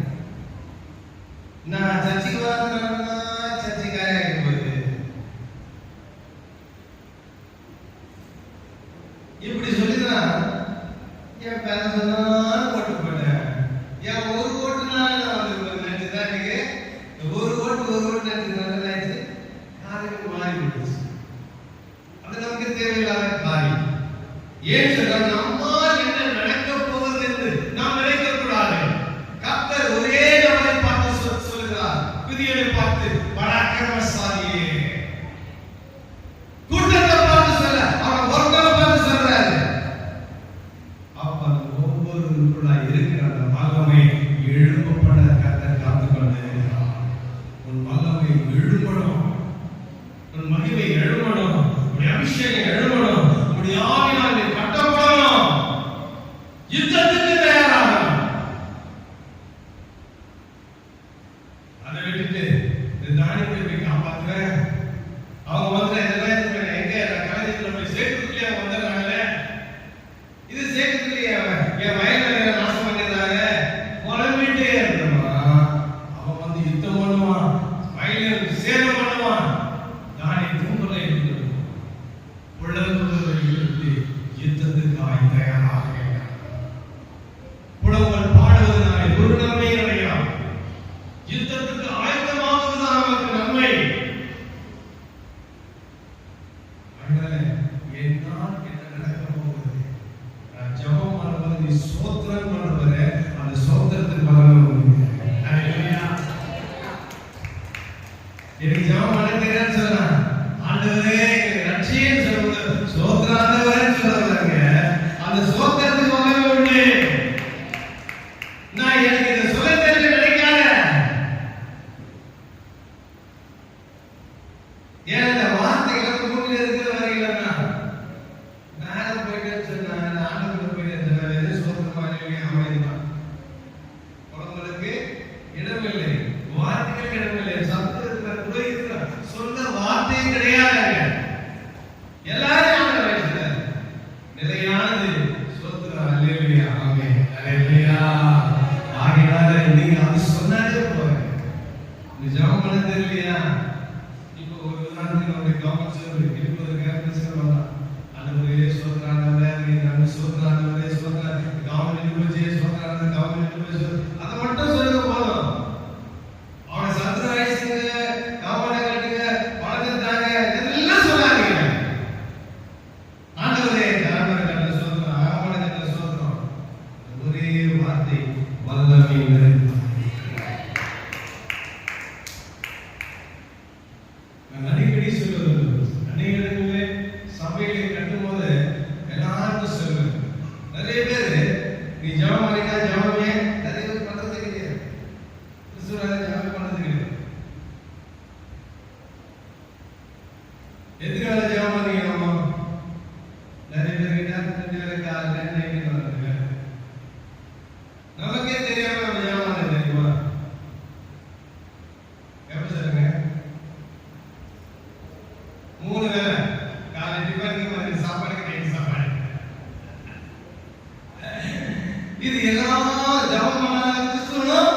நான் சர்ச்சைக்கு வரணும்னா சர்ச்சைக்காக போகுது. இப்படி சொல்லிதான் என் பேர சொன்னாலும் ஓட்டு போட்டேன். என் ஒரு ஓட்டுனால நான் வந்து நினைச்சுதான் எனக்கு ஒரு ஓட்டு நினைச்சு காரியம் மாறி போயிடுச்சு. அது நமக்கு தேவையில்லாத காரியம். ஏன் சொன்னால் நம்மால் என்ன நடக்க போவது என்று நாம் நினைக்க கூடாது. கர்த்தர் ஒரே நபரை பார்த்து சொல்கிறார், பிரியனை பார்த்து பராக்கிரமசாலியே. கூட்டத்தை பார்த்து சொல்ல, அவன் ஒருத்தரை பார்த்து சொல்றாரு. அப்ப ஒவ்வொருவருக்குள்ள இருக்கிற அந்த வல்லமை எழுப்பப்பட கர்த்தர் காத்துக் கொண்டிருக்கிறார். உன் வல்லமை எழும்பணும், உன் மகிமை எழும்பணும், உன் அபிஷேகம் எழும்பணும், உன் ஆவியால் நீ கட்டப்படணும், யுத்தத்துக்கு தயாராகணும். அதை விட்டுட்டு இந்த தானியத்தை போய் காப்பாத்துறேன், அவங்க வந்து இதெல்லாம் எங்க கலைஞர்ல போய் சேர்க்கறதுலயே அவங்க வந்துடுறாங்களே, இது சேர்க்கறதுலயே என் வயல்ல நாசம் பண்ணிடுறாங்க புலம்பிட்டே இருந்தோம்னா அவன் வந்து யுத்தம் பண்ணுவான், வயலில் சேதம் பண்ணுவான். தானே தூங்கலை இருந்து புலம்புகளை இழுத்து யுத்தத்துக்காய் தயாராக புலம்பல் பாடுவதனாலே ஒரு நன்மை கிடையாது. யுத்தத்துக்கு ஆயத்தமாவதுதான் நமக்கு நன்மை. அதனால என்னால் என்ன நடக்க போகுது, நான் ஜெபம் பண்ணும்போது நீ ஸ்தோத்திரம் பண்ணுவதே அந்த ஸ்தோத்திரத்துக்கு பலன் உண்டு. ஹல்லேலூயா. எனக்கு ஜெபம் பண்ண தெரியாதுன்னு சொன்னா ஆண்டவரே ரட்சியன்னு சொல்லுவது ஸ்தோத்திரம் ஆண்டவரே சொல்லுவாங்க. அந்த ஸ்தோத்திரத்துக்கு பலன் உண்டு. நான் எனக்கு இதை சொல்ல தெரியல நினைக்காத. ஏன் இந்த வார்த்தைகளை மூணு இருக்கிற வரையிலன்னா மேல போயிட்டு சொன்னா ஆண்டவரை போயிட்டு சொன்னா ஸ்தோத்திரமா இல்லையா அமைதிதான். உடம்புக்கு இடமில்லை, வார்த்தைகள் இடமில்லை, சப்தத்துல கூட இருக்கிற சொல்ல வார்த்தை கிடையாதுங்க. எல்லாரும் ஆண்டவரை வச்சிருக்காரு. நிலையானது ஸ்தோத்திரம். அல்லேலூயா. ஆமென். அல்லேலூயா. ஆகினால நீங்க அது சொன்னாலே போறேன். நிஜம் பண்ண தெரியலையா? இப்போ ஒரு உதாரணத்துக்கு ஒரு கவர்மெண்ட் சர்வீஸ் இருப்பது கேம்பஸ் வரலாம். ஆண்டவரே ஸ்தோத்திராண்டவரே, நீங்க ஸ்தோத்திராண்டவரே, ஸ்தோத்திர கவர்மெண்ட் யூனிவர்சிட்டி ஸ்தோத்திராண்டவரே, கவர்மெண்ட் யூனிவர்சிட்டி அதை மட்டும் சொல்லுங்க போதும். அவனை சத்ராயிசுங்க, கவர்மெண்ட் கட்டுங்க, பணத்தை தாங்க, இதெல்லாம் சொல்லாதீங்க. ஆண்டவரே கவர்மெண்ட் கட்ட ஸ்தோத்திரம், கவர்மெண்ட் கட்ட ஸ்தோத்திரம். ஒரே வார்த்தை வல்லமை நிறைந்தது. நான் அடிக்கடி சொல்லுவது, அநேக இடங்களிலே சபைகளை கட்டும்போது எல்லாருக்கும் சொல்லுவேன். நிறைய பேர் நீ ஜெபம் பண்ணினா ஜெபமே நிறைய பேர் பண்றது கிடையாது. கிறிஸ்துவால ஜெபம் பண்றது கிடையாது. எதுக்காக ஜெபம் பண்ணீங்க? நம்ம நிறைய பேர் கிட்ட 2 பேர் காலையில நைட்டு வந்தாங்க. நமக்கே தெரியாம நம்ம ஜெபம் பண்ண தெரியுமா? எப்ப சொல்லுங்க? 3 வேளை காலை டிஃபனுக்கு மதியம் சாப்பாடுக்கு நைட்டு சாப்பாடு. இது எல்லாம் ஜெபம் பண்ணாத கிறிஸ்துவனும்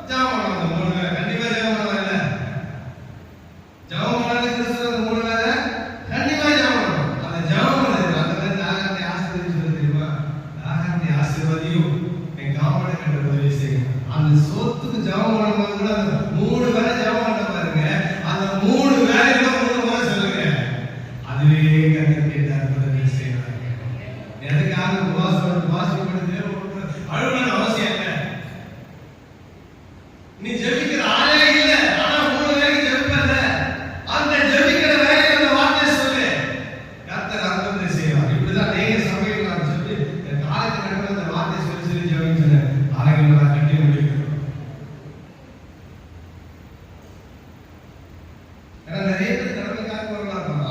ஜெபம் பண்ணுவாங்க 3 வேளை. கண்டிப்பா ஜெபம் பண்ணுவாங்கல்ல. ஜெபம் பண்ணாத கிறிஸ்துவன் 3 வேளை கண்டிப்பா ஜெபம் பண்ணுவாங்க. அந்த ஜெபம் பண்ணுறது அந்த மாதிரி தாகத்தை ஆசீர்வதிச்சு சொல்ல தெரியுமா? தாகத்தை ஆசீர்வதியும் என் காப்பாடு கண்ட உதவி செய்யும். அந்த சோத்துக்கு ஜெபம் பண்ணும்போது கூட அந்த 3 வேளை ஜெபம் பண்ண பாருங்க. அந்த 3 வேளையில 3 முறை சொல்லுங்க. அதுவே கர்த்தர் கேட்டார் உதவி செய்யறாங்க. எதுக்காக வாசிப்படுது அழுவணும் அவசியம் இல்லை. நீ ஜெபிக்கிற ஆளே இல்லை, ஆனா 3 வேளைக்கு ஜெபிப்பல. அந்த ஜெபிக்கிற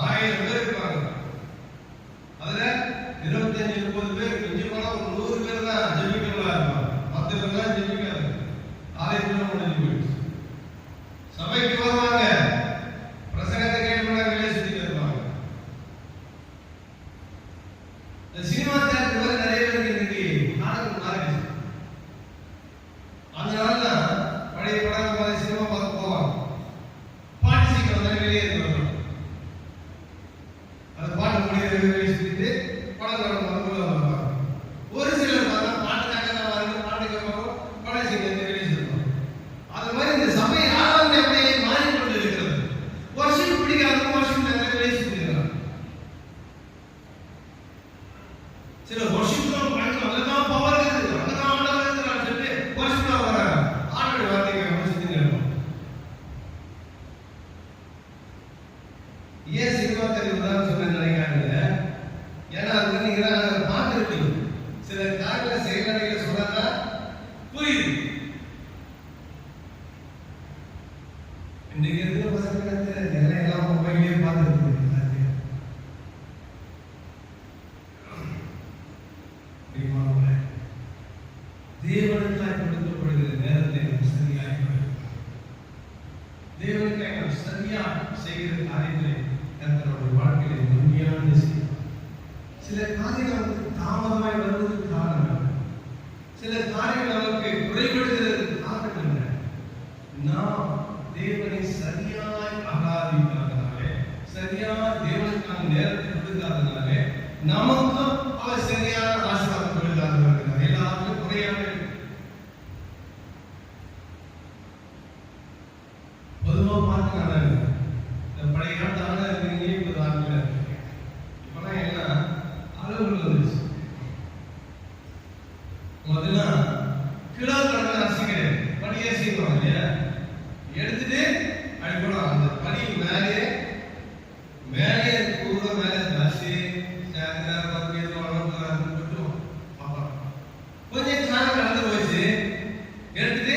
1000 பேர் இருப்பாங்க. அதுல 25 30 பேர் மிஞ்சி போனா ஒரு 100 பேர் தான் ஜெபிக்கிறவங்களா இருப்பாங்க. மற்ற பேர்லாம் ஜெபிக்காது. ஆலயத்துல முடிஞ்சு போயிடுச்சு. சபைக்கு வருவாங்க, பிரசங்கத்தை கேட்பாங்க, வெளியே சுத்திட்டு இருப்பாங்க. இந்த சினிமா தேட்டர் நிறைய பேருக்கு இன்னைக்கு நாடகம் மாறிடுச்சு. அதனால பழைய படம் மாதிரி சினிமா பார்க்க போவாங்க. பாட்டு சீக்கிரம் தான் வெளியே இருப்பாங்க. அந்த பாட்டு முடிய வெளியே சுத்திட்டு படம் வருவாங்க. ஒரு சிலர் பார்த்தா பாட்டுக்காக தான் வருது, பாட்டு கேட்பாங்க, படம் சீக்கிரம் வெளியே சுற்றுவாங்க. அது மாதிரி இந்த சபை ஆராதனை அப்படியே மாறிக்கொண்டு இருக்கிறது. வருஷம் பிடிக்காத வருஷம் வெளியே சுற்றுகிறாங்க. சில வருஷத்துக்கு அங்கதான் பவர் இருக்குது, அங்கதான் ஆண்டவர் இருக்கிறான்னு சொல்லிட்டு வருஷத்துல வர ஆண்டோட வார்த்தைக்கு வருஷத்துக்கு இருக்கும். ஏன் சினிமா தெரியுதான் சொல்ல நினைக்காங்க? ஏன்னா அது நீங்க பார்த்துருக்கு. சில காரியங்களை செயல்நடைகளை சொன்னா புரியுது. இன்னைக்கு இருக்கிற பசங்களுக்கு நிறைய எல்லாம் மொபைலே பார்த்துருக்கு. தேவனுக்காய் கொடுக்கப்படுகிற நேரத்தை நாம் சரியாக தேவனுக்காய் நாம் சரியா செய்கிற காரியங்களை கர்த்தருடைய வாழ்க்கையில உண்மையான சில காரியங்கள் நமக்கு தாமதமாய் வருவதற்கு காரணம் என்ன? சில காரியங்கள் நமக்கு குறைபடுகிறதுக்கு காரணம் என்ன? நாம் தேவனை சரியாய் ஆராதிக்காதனாலே, சரியா தேவனுக்கான நேரத்தை கொடுக்காதனாலே நமக்கும் அவர் சரியான ஆசீர்வாதம் கொடுக்காதவர்கள் எல்லாருக்கும் குறையாம பொதுவாக பார்த்து இந்த பழைய காலத்தான இப்ப ஆட்கள் இப்பெல்லாம் என்ன அளவுகள் வந்துச்சு. முதல்ல கிலோ கணக்கு அரிசி கிடையாது, பனியே செய்வாங்க இல்லையா? எடுத்துட்டு அப்படி போனோம். அந்த பனி மேலே மேலே கூட மேலே அரிசி கொஞ்சம் காலம் கடந்து போயிடுச்சு. எடுத்துட்டு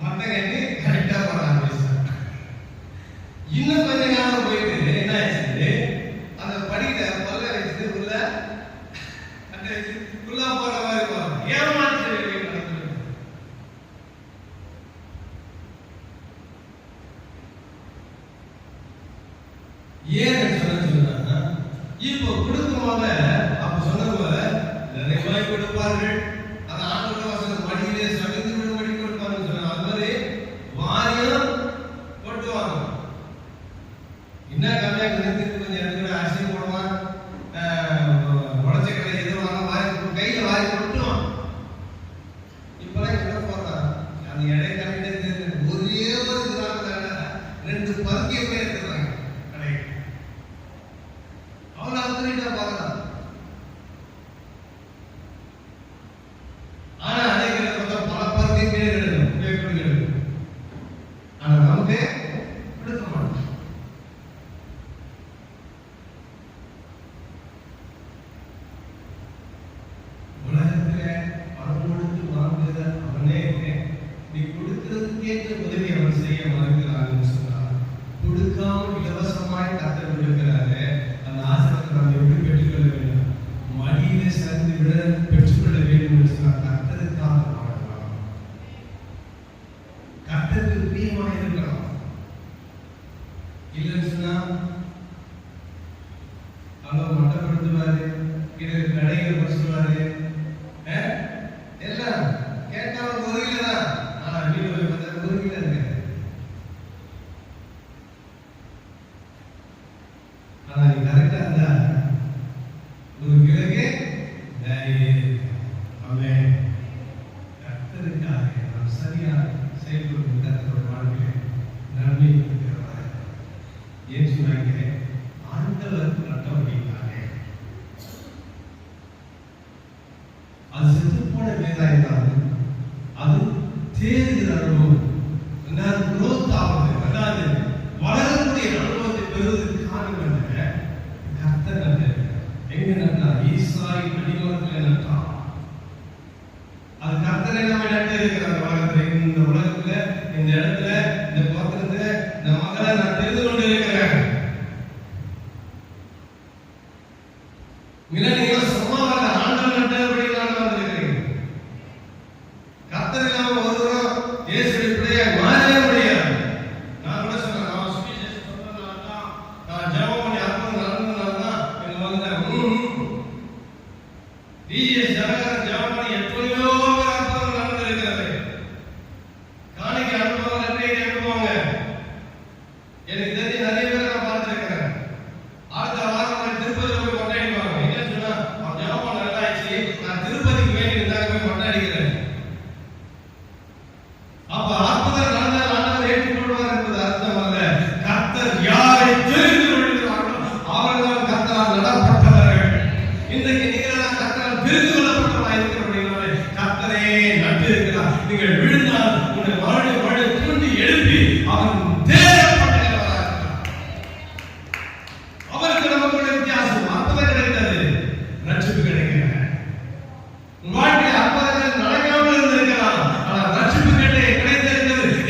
மட்டை கட்டி கரெக்டா போட ஆரம்பிச்சாங்க. இன்னும் கொஞ்ச காலம் போயிட்டு என்ன ஆயிடுச்சு, அந்த படியில பல்ல வச்சுட்டு உள்ள அந்த உள்ள போற மாதிரி போறாங்க. ஏமாற்று ஏன் சொன்னா இப்போ கொடுக்கும் போது அப்ப சொன்ன போல நிறைவாய் கொடுப்பார்கள். அந்த ஆண்டவர் வசனம் மடியிலே சகிந்து விடும்படி கொடுப்பார்கள் சொன்னாங்க. அது மாதிரி வாரியம் கொட்டுவாங்க. இன்னும் கம்மியா நிறுத்திட்டு கொஞ்சம் எடுத்து அரிசி போடுவான், உடச்ச கடை எது வாங்க கையில வாரி கொட்டுவான். இப்பெல்லாம் என்ன போடுறான், அந்த எடை கரெக்டா ஒரே ஒரு கிராம 2 பருத்திய பேர் எடுத்துறாங்க கடை. அவன் அதுக்கிட்ட பார்க்கலாம். ஆனா அதே பல பருத்திய பேர் எடுக்கணும். ஆனா நமக்கு கொடுக்க மாட்டோம். உலகத்துல பணம் கொடுத்து வாங்குகிற அவனே நீ கொடுக்கிறதுக்கேற்ற உதவி அவன் செய்ய மறுக்கிறான்னு சொன்னார். கொடுக்காமல் இலவசமாய் கர்த்தர் கொடுக்கிறாரு. அந்த ஆசீர்வாதத்தை நாம் எப்படி பெற்றுக்கொள்ள வேண்டும்? மடியிலே சேர்ந்து விட பெற்றுக்கொள்ள வேண்டும் என்று சொன்னார். கர்த்தருக்காக வாழலாம், கர்த்தருக்கு பிரியமாக இருக்கலாம். இல்லைன்னு சொன்னா அவங்க மட்டப்படுத்துவாரு, கீழே கடைகள் பசுவாரு. எல்லாம் கேட்டாலும் 1 கிலோ தான். ஆனா வீடு 1 கிலோ இருக்கு. ஆனா நீ கரெக்டா இருந்தா 1 கிலோக்கு கர்த்தருக்காக நாம் சரியா செயல்படும் கர்த்தரோட வாழ்க்கையில நன்மை இருக்கிறார். ஏன் சொன்னாங்க? ஆண்டவர் நட்டவடிக்காரே. அது செத்து போன வேதாயிருந்தாலும் அது தேர்கிற அனுபவம், குரோத் ஆகுது, அதாவது வளரக்கூடிய அனுபவத்தை பெறுவதற்கு காரணம் என்ன? கர்த்தர் நட்டார். எங்க நட்டார்? ஈசாய் அடிமரத்தில் நட்டார். அது கர்த்தரை நம்ம நட்டு இருக்கிறார். இந்த உலகத்துல, இந்த இடத்துல, இந்த கோத்திரத்துல, இந்த மக்களை நான் தெரிந்து கொண்டு இருக்கிறேன். எனக்கு தெரிஞ்ச நிறைய பேரை நான் பார்த்திருக்கிறேன். அடுத்த வாரம் நான் திருப்பதியில போய் மொட்டை அடிப்பாங்க. என்ன சொன்னா அவன் ஜெபம் நல்லா ஆயிடுச்சு, நான் திருப்பதிக்கு வேண்டி இருந்தாங்க போய் மொட்டை அடிக்கிறேன். அப்ப அற்புதம் நடந்தால் ஆண்டவர் ஏற்றுக்கொள்வார் என்பது அர்த்தம் அல்ல. கர்த்தர் யாரை தெரிந்து கொள்கிறார்களோ அவர்கள் கர்த்தரால் நடப்பட்டவர்கள். இன்றைக்கு நீங்கள் கர்த்தரால் தெரிந்து கொள்ளப்பட்டவராக இருக்கிறபடினாலே கர்த்தரே நட்டு இருக்கிறார். நீங்கள் விழுந்தால் உங்களை மறுபடி தூண்டி எழுப்பி அவன் தேடப்பட்டவராக இருக்கிறார். அவருக்கு நமக்குள்ள வித்தியாசம். அற்புதம் கிடைத்தது, ரட்சிப்பு கிடைக்கிறது. உன் வாழ்க்கையில் அற்புதங்கள் நடக்காமல் இருந்திருக்கலாம், ஆனால் ரட்சிப்பு கிடைத்திருக்கிறது.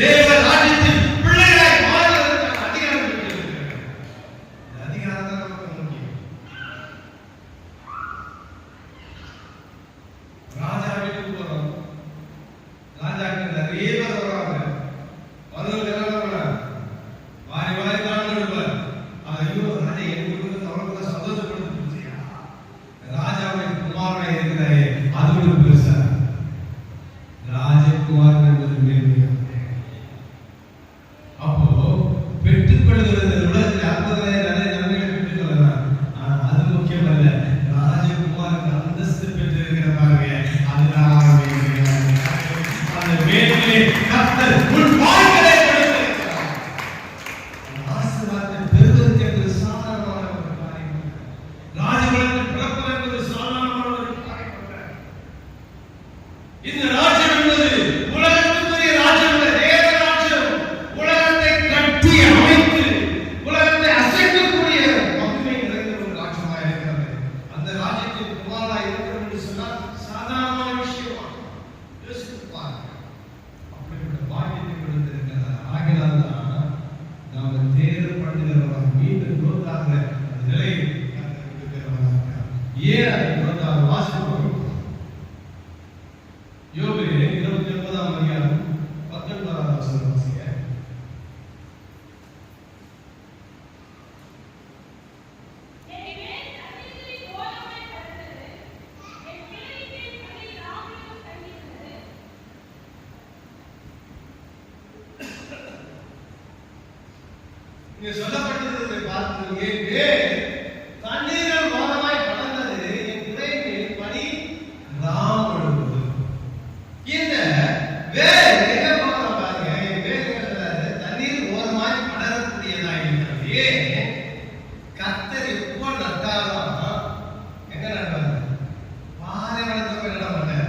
தேவ ராஜ்யத்தில் பிள்ளைகளாய் மாறுவதற்கான அதிகாரம் பெற்றிருக்கிறது. இந்த அதிகாரம் தான் நமக்கு முக்கியம். ராஜா வீட்டுக்கு போறோம். ராஜாக்கு நிறைய பேர் வருவாங்க. வருவது என்ன வாரி வாரி தான் எடுப்பார். ஐயோ ராஜா எனக்கு அவருக்கு சந்தோஷப்படுத்தி ராஜாவுடைய குமாரனை இருக்கிறாரே அது ஒரு பெருசா. ராஜகுமாரன் என்பது மேன்மையா. அப்போ பெற்றுக்கொள்கிறது உலகத்தில் அற்புதங்களை நிறைய நன்மைகளை பெற்றுக்கொள்ளலாம். அது முக்கியம் அல்ல. ராஜகுமாரன் அந்தஸ்து பெற்றிருக்கிற பாருங்க, அதுதான் அந்த மேன்மையை கர்த்தர் உன் வாழ்க்கையை கொடுத்திருக்கிறார். ஆசீர்வாதத்தை பெறுவதற்கு என்பது சாதாரணமான ஒரு காரியம் அல்ல. ராஜகுலத்தில் பிறப்பது என்பது சாதாரணமான ஒரு காரியம் அல்ல. இந்த ராஜ்யம் என்பது உலகத்துக்குரிய ராஜ்யம் அல்ல, தேவ ராஜ்யம். உலகத்தை கட்டி அமைத்து உலகத்தை அசைக்கக்கூடிய மகிமை நிறைந்த ஒரு ராஜ்யமாக இருக்கிறது. அந்த ராஜ்யத்தின் குமாரனாய் இருக்கிறோம் என்று சொன்னால் சாதாரணமான விஷயமா? யோசித்து பாருங்க. அப்படிப்பட்ட பாக்கியத்தை கொடுத்திருக்கிறார். ஆகினால் தான் நாம தேடப்படுகிறவராக மீண்டும் நோக்காக அந்த நிலையை கொடுக்கிறவராக இருக்கிறார். ஏன் அதை நோக்காக வாசிப்போம்? யோபு 29ஆம் அதிகாரம் 19ஆம் வசனம் வாசிங்க. இங்கே சொல்லப்பட்டதை பார்க்கிறீங்க. தண்ணீரில் ஓரமாய் படர்ந்தது, என் திரையின் பனி ராம் ஒழுகுது. இந்த வேர் எங்க போறோம் பாருங்க. என் வேர் என்ன சொல்றாரு? தண்ணீர் ஓரமாய் படரக்கூடியதாக இருக்கிறது. ஏன்? கர்த்தர் எப்போ நட்டாலும் எங்க நட்டாரு? பாறை வளர்த்து போய் நட மாட்டாரு,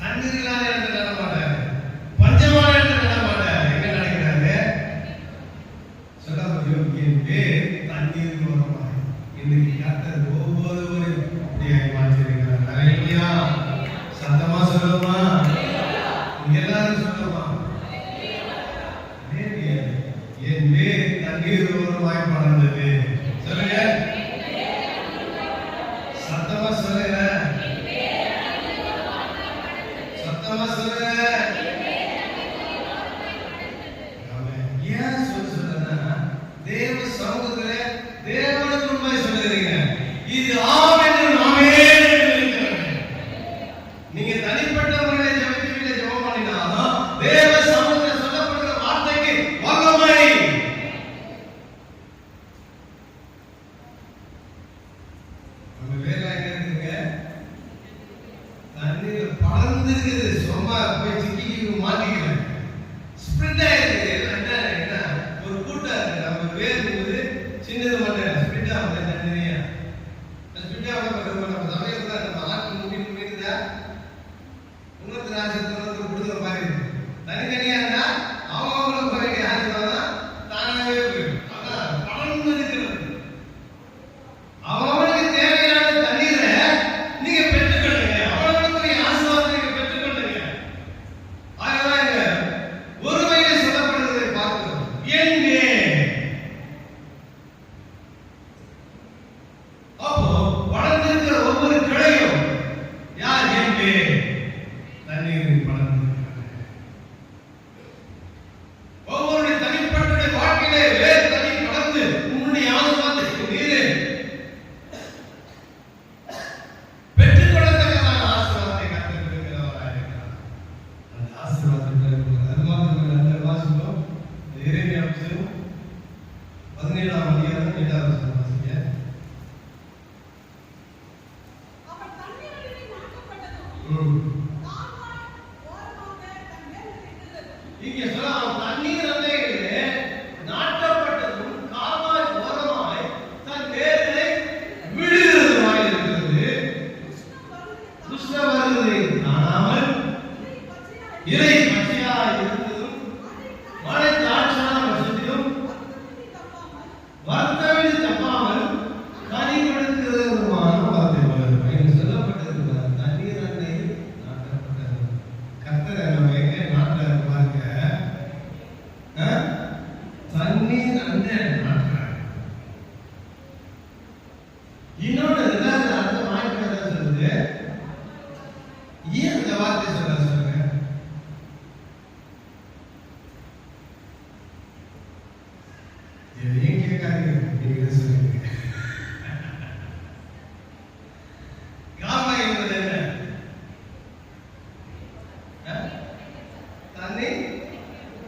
தண்ணீர் இல்லாத இடத்துல நட மாட்டாரு, பஞ்சமான இடத்துல நட மாட்டாரு. எங்க நடக்கிறாரு? என் பேர் தண்ணீர் ஓரமாய். இன்னைக்கு கர்த்தர் ஒவ்வொருவரையும் அப்படியே மாற்றிருக்கிறார். ஹல்லேலூயா. சத்தமா சொல்லுமா? எல்லாரும் சொல்லுமா? என் பேர் தண்ணீர் ஓரமாய் படர்ந்தது. சொல்லுங்க, சத்தமா சொல்லுங்க, சத்தமா சொல்லுங்க. ஏன் சொல்லுன்னா தேவ சமூகத்துல தேவனுக்கு உண்மை சொல்லுகிறீங்க. இது ஆம் என்று நாமே நினைக்கிறோம். நீங்க தனிப்பட்ட முறையில் ஜெபிக்கிறீங்க, ஜெபம் பண்ணினாலும் தேவ சமூகத்தில் சொல்லப்படுகிற வார்த்தைக்கு வல்லமை. நம்ம வேலை இருக்குங்க, தண்ணீர் பறந்து இருக்குது, சும்மா போய் சிக்கி மாட்டிக்கல, ஸ்ப்ரெட் ஆயிருக்கு. என்ன ஒரு கூட்டம் இருக்கு. நம்ம வேர் சின்னது மட்டும் ஸ்ப்ரெட் ஆகுது. தண்ணீர் ஸ்ப்ரெட் ஆக நம்ம 8வது வசனம் வாசிங்க. அவன் தண்ணீரிலே நாட்டப்பட்டதும் கால்வாய் ஓரமாக தன் வேலை விட்டதும். இங்கே சொல்ல அவன் தண்ணீர் அண்டையிலே நாட்டப்பட்டதும் கால்வாய் ஓரமாய் தன் வேரை விடுகிறதுமாய் இருக்கிறது. துஷ்டம் வருவதை காணாமல் இலை பச்சையாய் இருந்ததும் மழை தாட்சான வருஷத்திலும் வர்த்தமிழ் தப்பாமல் கனி கொடுக்கிறதுமான வார்த்தை போல இங்கு சொல்லப்பட்டிருக்கிற தண்ணீர் அண்டையில் நாட்டப்பட்டது. கர்த்தர் நம்ம எங்கே நாட்டுல பாருங்க, தண்ணீர் அண்டை நாட்டுறாங்க. இன்னொன்று ரெண்டாவது அர்த்தம் வாய்ப்பு சொல்லுது. ஏன் இந்த வார்த்தை சொல்லுங்க? எதையும் கேட்காதீங்க, நீங்க சொல்லுங்க. கால்வாய் என்பது என்ன? தண்ணி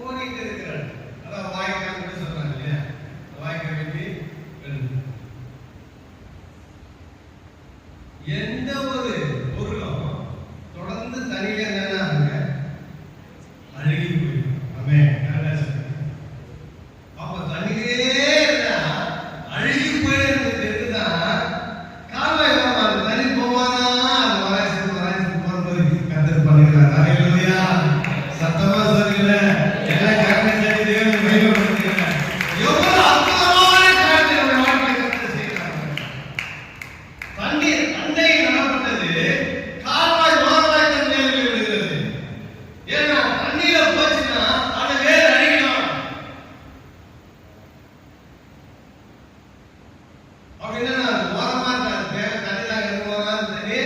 ஓடிட்டு இருக்கிறார். அதான் வாய்க்கால் கூட சொல்றாங்க இல்லையா? வாய்க்கால் வெட்டி வெள்ளம். எந்த ஒரு பொருளும் தொடர்ந்து தண்ணியில என்னன்னா அழுகி போயிடும். ஆமென். கரெக்டா சொல்லுங்க. அப்ப தண்ணியிலே இருந்தா அழுகி போயிடுறது தெரிஞ்சுதான் கால்வாய் ஓரமா அந்த தண்ணி போவானா அந்த வராசி போகும்போது கர்த்தர் பண்ணுகிறார். ஹalleluya. சத்தமா சொல்லுங்க. எல்லாம் கரெக்டா சொல்லி தேவனை மகிமைப்படுத்துங்க. எவ்வளவு அற்புதமான காரியத்தை நம்ம வாழ்க்கையில கர்த்தர் செய்கிறார். தண்ணீர் அண்டையில் நடப்பட்டது கால்வாய் ஓரமாய் தன் வேரில் விடுகிறது. ஏன்னா தண்ணீர போச்சுன்னா அது வேர் அழிக்கலாம். அப்படின்னா ஓரமா வேற தண்ணியாக இருக்கும்போது தண்ணி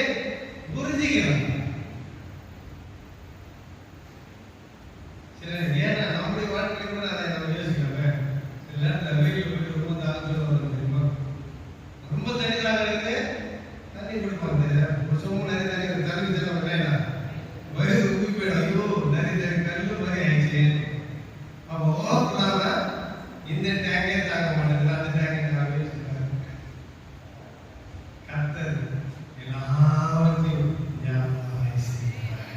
புரிஞ்சுக்கிறோம். சில ஏன்னா நம்முடைய வாழ்க்கையில கூட அதை நம்ம யோசிக்கிறோம். சில நேரத்தில் வெளியில் போயிட்டு ரொம்ப தாழ்ந்து வரும் தெரியுமா? ரொம்ப தண்ணியாக இருக்கு, தண்ணி கொடுப்பாங்க. ஒரு சொம்பு நிறைய தண்ணி தண்ணி தண்ணி வேண்டாம், வயிறு உப்பி போயிடும். ஐயோ நிறைய தண்ணி கல்லு மாதிரி ஆயிடுச்சு. அப்போ ஓப்பனாக இந்த டேங்கே தாங்க மாட்டேங்குது, அந்த டேங்கே தாங்க. கர்த்தர் எல்லாவற்றையும் ஞாபகமாய் செய்கிறார்.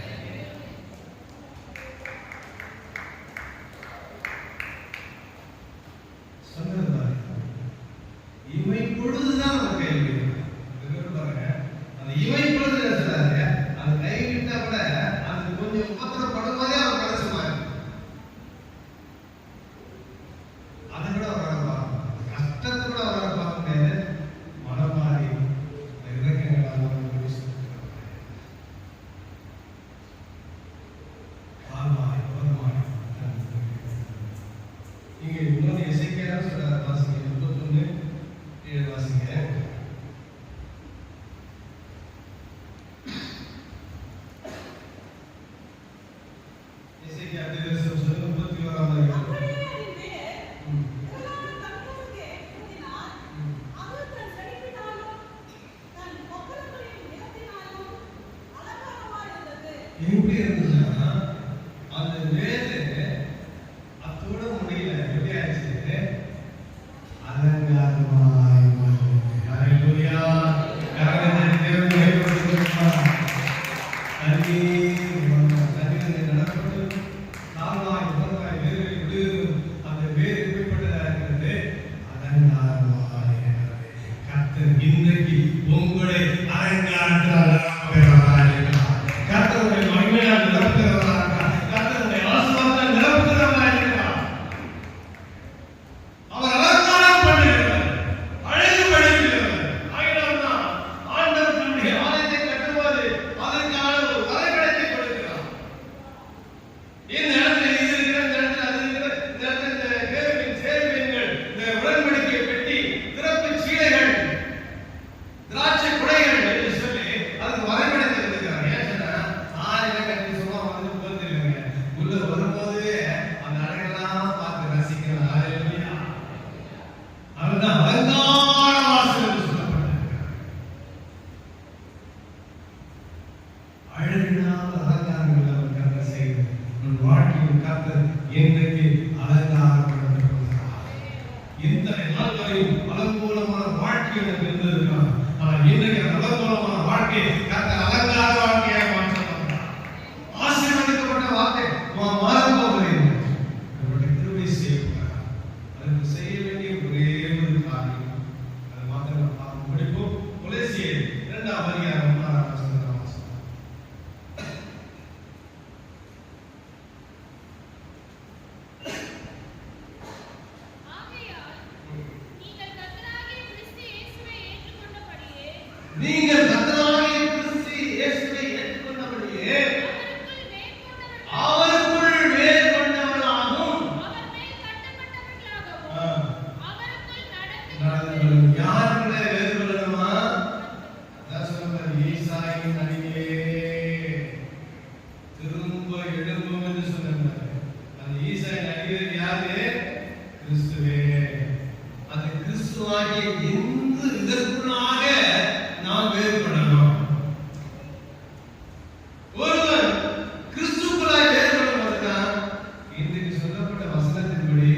சொன்னது பாருங்க, இமை பொழுதுதான் நம்ம கைவிட பாருங்க. அந்த இமை பொழுது சொல்றாரு, அது கைவிட்டா கூட அது கொஞ்சம் உபத்திரப்படும்போதே அவர் மனசு மாறி அதை கூட அவரால் பார்க்கணும். கஷ்டத்தை கூட அவரால் பார்க்க முடியாது. மனம் மாறி இறக்கங்களால் கால்வாய் ஓரமாய் இங்கே இன்னொரு இசைக்கையா சொல்றாரு. வாசிங்க 31:7 வாசிங்க. இசைக்கையா தீர்க்கதரிசனம் 31:1 அப்படியே என் வேர் இறங்காமல் தன் போக்கே ஊதினார். அது தன் செழிப்பினாலும் தன் கொப்பளங்களின் நிறத்தினாலும் அலங்காரமாய் இருந்தது. எப்படி இருந்துச்சுன்னா அந்த வேறு அத்தோட முடியல. எப்படி ஆயிடுச்சு? அலங்காரமாய் மாறியது. ஹalleluya. கரங்களை தேவன் மகிமைப்படுத்துவார். தண்ணீர் நடப்பட்டு கால்வாய் ஓரமாய் வேர்களை விடுகிறது. அந்த வேர் எப்படிப்பட்டதாக இருக்கிறது? அலங்காரமாய் இருக்கிறது. கர்த்தர் இன்றைக்கு உங்களை அலங்காரத்தால் நிரப்புகிறவராய் இருக்கிறார். கர்த்தருடைய மகிமையால் நிரப்புகிறவராய் இருக்கிறார். கர்த்தருடைய ஆசீர்வாதத்தால் நிரப்புகிறவராய் இருக்கிறார். அவர் அலங்காரம் பண்ணுகிறவர், அழகுபடுத்துகிறவர். ஆயினால்தான் ஆண்டவர் தன்னுடைய ஆலயத்தை கட்டும்போது அதற்கான ஒரு வரைபடத்தை கொடுக்கிறார். இந்த இடத்துல இது இருக்கிற, இந்த இடத்துல அது இருக்கிற, இந்த இடத்துல இந்த கேருபீன், சேருபீன்கள், இந்த உடன்படிக்கை பெட்டி, திறப்பு சீலைகள், திராட்சை குடைகள் என்று சொல்லி அதுக்கு காலத்தின் அலங்கோலமான வாழ்க்கை எனக்கு இருந்திருக்கலாம். ஆனால் இன்றைக்கு அந்த அலங்கோலமான வாழ்க்கை கர்த்தர் அலங்கார வாழ்க்கையாக மாற்றலாம். ஆசீர்வதிக்கப்பட்ட வாழ்க்கை மாறப் போகிறேன். அவருடைய கிருபை செய்யப்படுகிறார். அதற்கு செய்ய வேண்டிய ஒரே ஒரு காரியம், அது மாத்திரம் பார்த்து முடிப்போம். கொலோசியர் 2ஆம் அதிகாரம் 6ஆம் வசனம் வாசிப்போம். ஆகையால் நீங்கள் கர்த்தராகிய கிறிஸ்து இயேசுவை ஏற்றுக்கொண்டபடியே நீங்கள் கர்த்தராகிய கிறிஸ்து இயேசுவை ஏற்றுக்கொண்டபடியே அவருக்குள் வேர் கொண்டவர்களாகவும் அவர் மேல் கட்டப்பட்டவர்களாகவும் அவருக்குள் நடந்து நடந்து யாருக்குள்ளே வேர் கொள்ளணுமா? அதான் சொல்றார், ஈசாயின் அடியிலே திரும்ப எழும்பும் என்று சொன்னார். அந்த ஈசாயின் அடியில் யாரு? கிறிஸ்துவே. அந்த கிறிஸ்துவாகிய இந்த இதற்குள்ளாக நாம் வேர் கொள்ளணும். ஒருவன் கிறிஸ்துக்குள்ளாய் வேர் கொள்ளும்போதுதான் இன்றைக்கு சொல்லப்பட்ட வசனத்தின்படி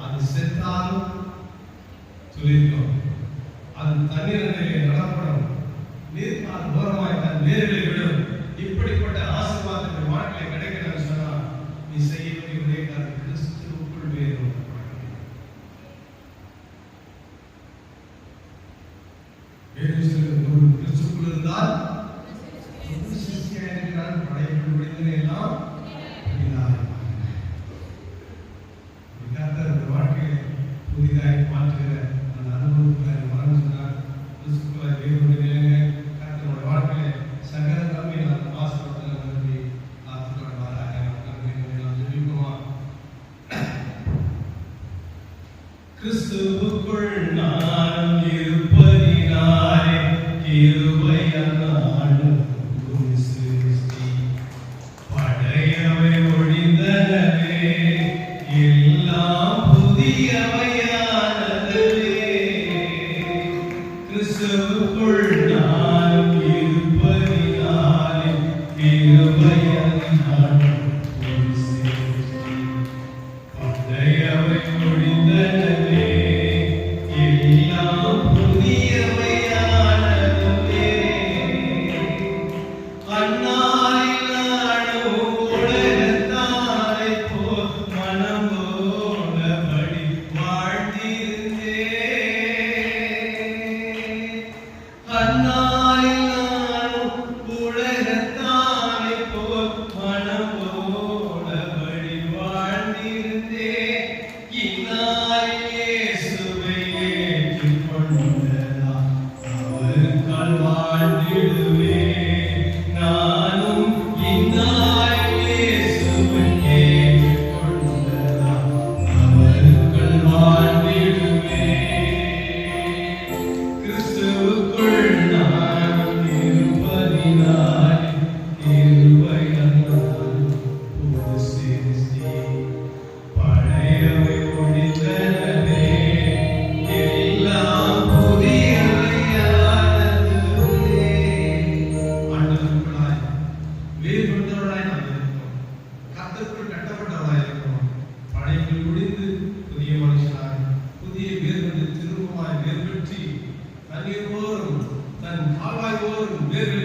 அது செத்தாலும் துளிர்க்கும், அது தண்ணீர் நிலையிலே நடப்படும், நீர்க்கால் ஓரமாய் தன் வேர்களை விடும். இப்படிப்பட்ட ஆசீர்வாதங்கள் வாழ்க்கையில கிடைக்கணும்னு சொன்னா நீ செய்ய வேண்டிய ஒரே காரியம் கிறிஸ்துவுக்குள் வேர் கொள்ள. ஒரு கிறிஸ்துக்குள் இருந்தால் ஒரு சிஷ்யனாக இருக்கிறான். படைப்புகள் விடுதலை எல்லாம் புதிதாக கர்த்தர் ஒரு வாழ்க்கையை புதிதாய் மாற்றுகிற அந்த அனுபவத்தை மறந்து சொன்னார். கிறிஸ்துக்குள்ளாய் வேர் கொண்டு நில்லுங்க. கர்த்தரோட வாழ்க்கையில சகல நன்மைகள் அந்த ஆசீர்வாதத்தில் நிரப்பி காத்துக்கொள்வாராக. நாம் ஜெபிப்போமா? கிறிஸ்துவுக்குள் நான் இருப்பதினாலே கிருபையால் ஒரு சிருஷ்டி பழையவை ஒழிந்தனவே, எல்லாம் புதியவையானதே. கிறிஸ்துவுக்குள் நான் இருப்பதினாலே கிருபையால் ஒரு சிருஷ்டி பழையவை ஒழிந்தனவே, எல்லாம் புதியவையானதே. அந்நாளில் நானும் உலகத்தாரை போல் மனம் போனபடி வாழ்ந்திருந்தேன். அந்நாளில் நானும் உலகத்தாரை போல் மனம் போனபடி வாழ்ந்திருந்தேன். இந்நாளில் இயேசுவை ஏற்றுக்கொண்டதால் அவருக்கால் வாழ்ந்திடுவேன். நானும் இந்நாளில் இயேசுவை ஏற்றுக்கொண்டதால் அவருக்கால் வாழ்ந்திடுவேன். கிறிஸ்துவுக்குள் நான் இருப்பதினாலே கிருபையால் ஒரு சிருஷ்டி பழையவை ஒழிந்தனவே, எல்லாம் புதியவையானதுவே. ஆண்டவருக்குள்ளாய் வேர் கொண்டவர்களாய் நாம் இருக்கிறோம். கர்த்தருக்குள் கட்டப்பட்டவர்களாய் இருக்கிறோம். பழையவை ஒழிந்து புதிய மனுஷனாய் புதிய வேர் கொண்டு திரும்பமாய் வேர் பெற்றி தண்ணீர் போரும் தன் கால்வாய் போரும் வேர்களை